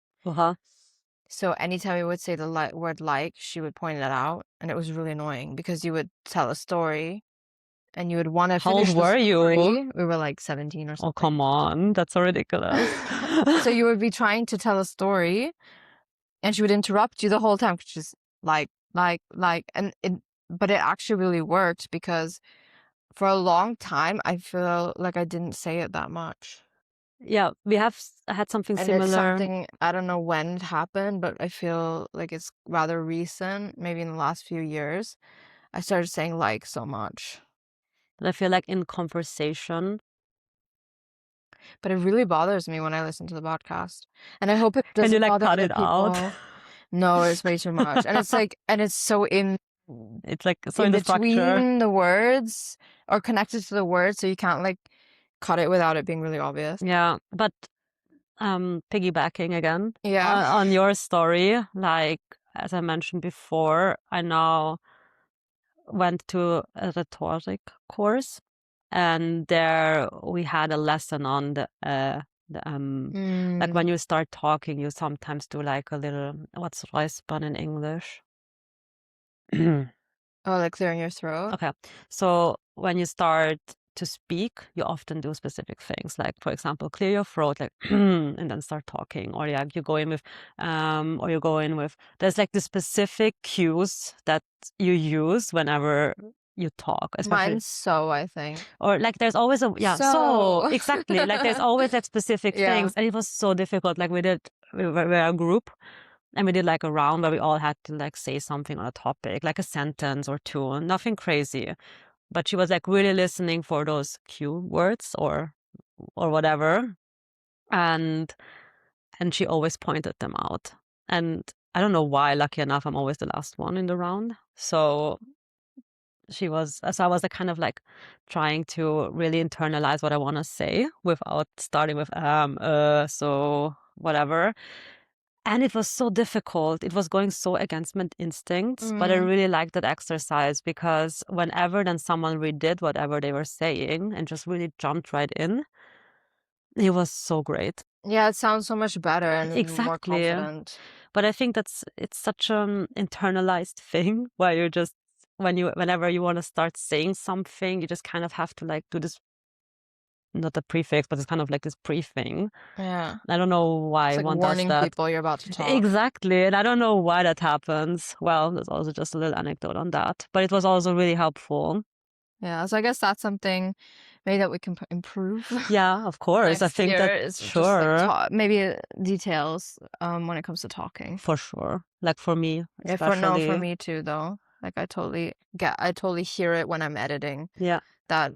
So anytime we would say the word like, she would point it out, and it was really annoying because you would tell a story and you would want to finish the story. How old were you? We were like 17 or something. Oh, come on. That's so ridiculous. So you would be trying to tell a story and she would interrupt you the whole time because she's like, and but it actually really worked because for a long time, I feel like I didn't say it that much. Yeah, we have had something similar. It's something, I don't know when it happened, but I feel like it's rather recent, maybe in the last few years. I started saying like so much. But I feel like in conversation. But it really bothers me when I listen to the podcast. And I hope it doesn't Can you like bother cut other it people. out? No, it's way too much. And it's like, and it's so it's like so in the between structure. the words or connected to the words, so you can't like cut it without it being really obvious. Yeah, but piggybacking again on your story, like as I mentioned before, I now went to a rhetoric course, and there we had a lesson on like when you start talking, you sometimes do like a little, what's räuspern in English? Oh, like clearing your throat? Okay. So when you start to speak, you often do specific things, like, for example, clear your throat, like, and then start talking. Or yeah, you go in with, there's like the specific cues that you use whenever you talk. Especially, mine's so, I think. Or like there's always so exactly. Like there's always like specific things. And it was so difficult. Like we were a group. And we did like a round where we all had to like say something on a topic, like a sentence or two, nothing crazy. But she was like really listening for those cue words or whatever. And she always pointed them out. And I don't know why, lucky enough, I'm always the last one in the round. So I was like kind of like trying to really internalize what I want to say without starting with so whatever. And it was so difficult. It was going so against my instincts, but I really liked that exercise because whenever then someone redid whatever they were saying and just really jumped right in, it was so great. Yeah, it sounds so much better and more confident. But I think it's such an internalized thing where you just, whenever you want to start saying something, you just kind of have to like do this, not the prefix, but it's kind of like this pre-thing. Yeah. I don't know why it's like one warning does that. People you're about to talk. Exactly. And I don't know why that happens. Well, there's also just a little anecdote on that. But it was also really helpful. Yeah, so I guess that's something maybe that we can improve. Yeah, of course. I think that sure. Just like maybe details when it comes to talking. For sure. Like for me, especially. For me too, though. Like I totally hear it when I'm editing. Yeah. That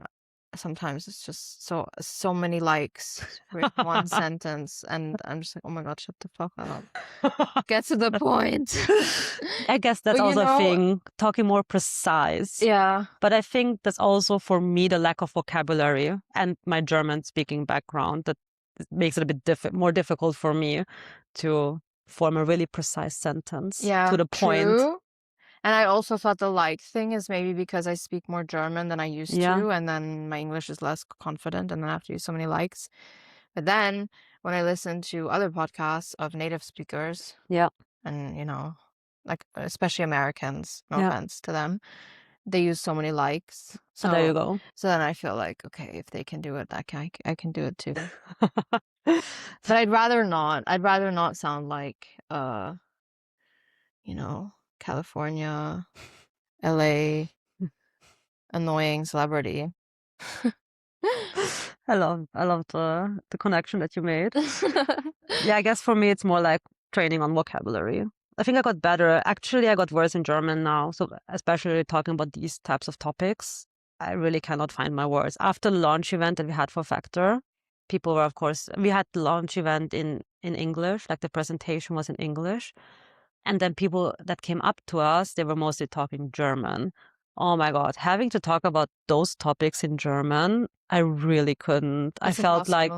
sometimes it's just so many likes with one sentence, and I'm just like, oh my god, shut the fuck up. Get to the point. I guess that's also a thing, talking more precise. Yeah. But I think that's also for me the lack of vocabulary and my German speaking background that it makes it a bit more difficult for me to form a really precise sentence to the point. True. And I also thought the like thing is maybe because I speak more German than I used to, and then my English is less confident, and then I have to use so many likes. But then when I listen to other podcasts of native speakers, and like especially Americans, no offense to them, they use so many likes. So there you go. So then I feel like, okay, if they can do it, I can do it too. But I'd rather not. I'd rather not sound like California, LA, annoying celebrity. I love the connection that you made. Yeah, I guess for me it's more like training on vocabulary. I think I got better. Actually, I got worse in German now. So especially talking about these types of topics, I really cannot find my words. After the launch event that we had for Factor, people were, of course, we had the launch event in English, like the presentation was in English. And then people that came up to us, they were mostly talking German. Oh my God, having to talk about those topics in German, I really couldn't. I felt like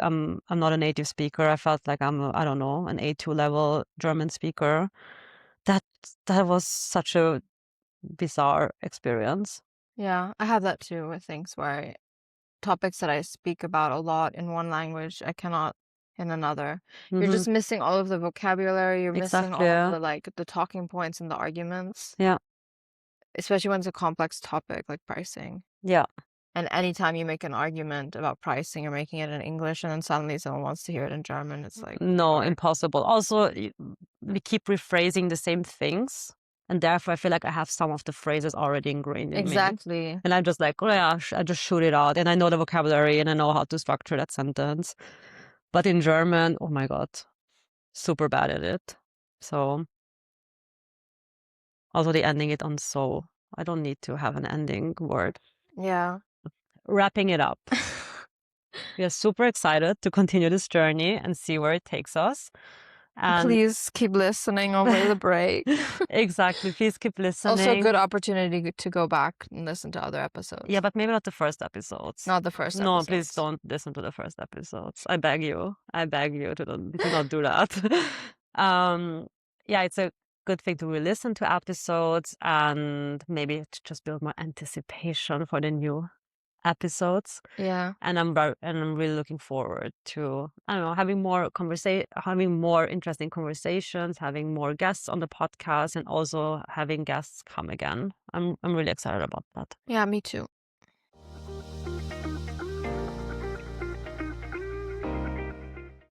I'm not a native speaker. I felt like I don't know, an A2 level German speaker. That was such a bizarre experience. Yeah, I have that too with things where topics that I speak about a lot in one language, I cannot in another. You're just missing all of the vocabulary. You're missing all of the talking points and the arguments. Yeah. Especially when it's a complex topic like pricing. Yeah. And anytime you make an argument about pricing, you're making it in English, and then suddenly someone wants to hear it in German. It's like, no, impossible. Also, we keep rephrasing the same things. And therefore, I feel like I have some of the phrases already ingrained in me. Exactly. And I'm just like, oh yeah, I just shoot it out. And I know the vocabulary and I know how to structure that sentence. But in German, oh my God, super bad at it. So also the ending it on so. I don't need to have an ending word. Yeah. Wrapping it up. We are super excited to continue this journey and see where it takes us. And please keep listening over the break. Exactly. Please keep listening. Also a good opportunity to go back and listen to other episodes. Yeah, but maybe not the first episodes. Not the first episodes. No, please don't listen to the first episodes. I beg you. I beg you to not do that. Yeah, it's a good thing to re-listen to episodes and maybe to just build more anticipation for the new episodes. Yeah. And I'm really looking forward to, I don't know, having more interesting conversations, having more guests on the podcast, and also having guests come again. I'm really excited about that. Yeah, me too.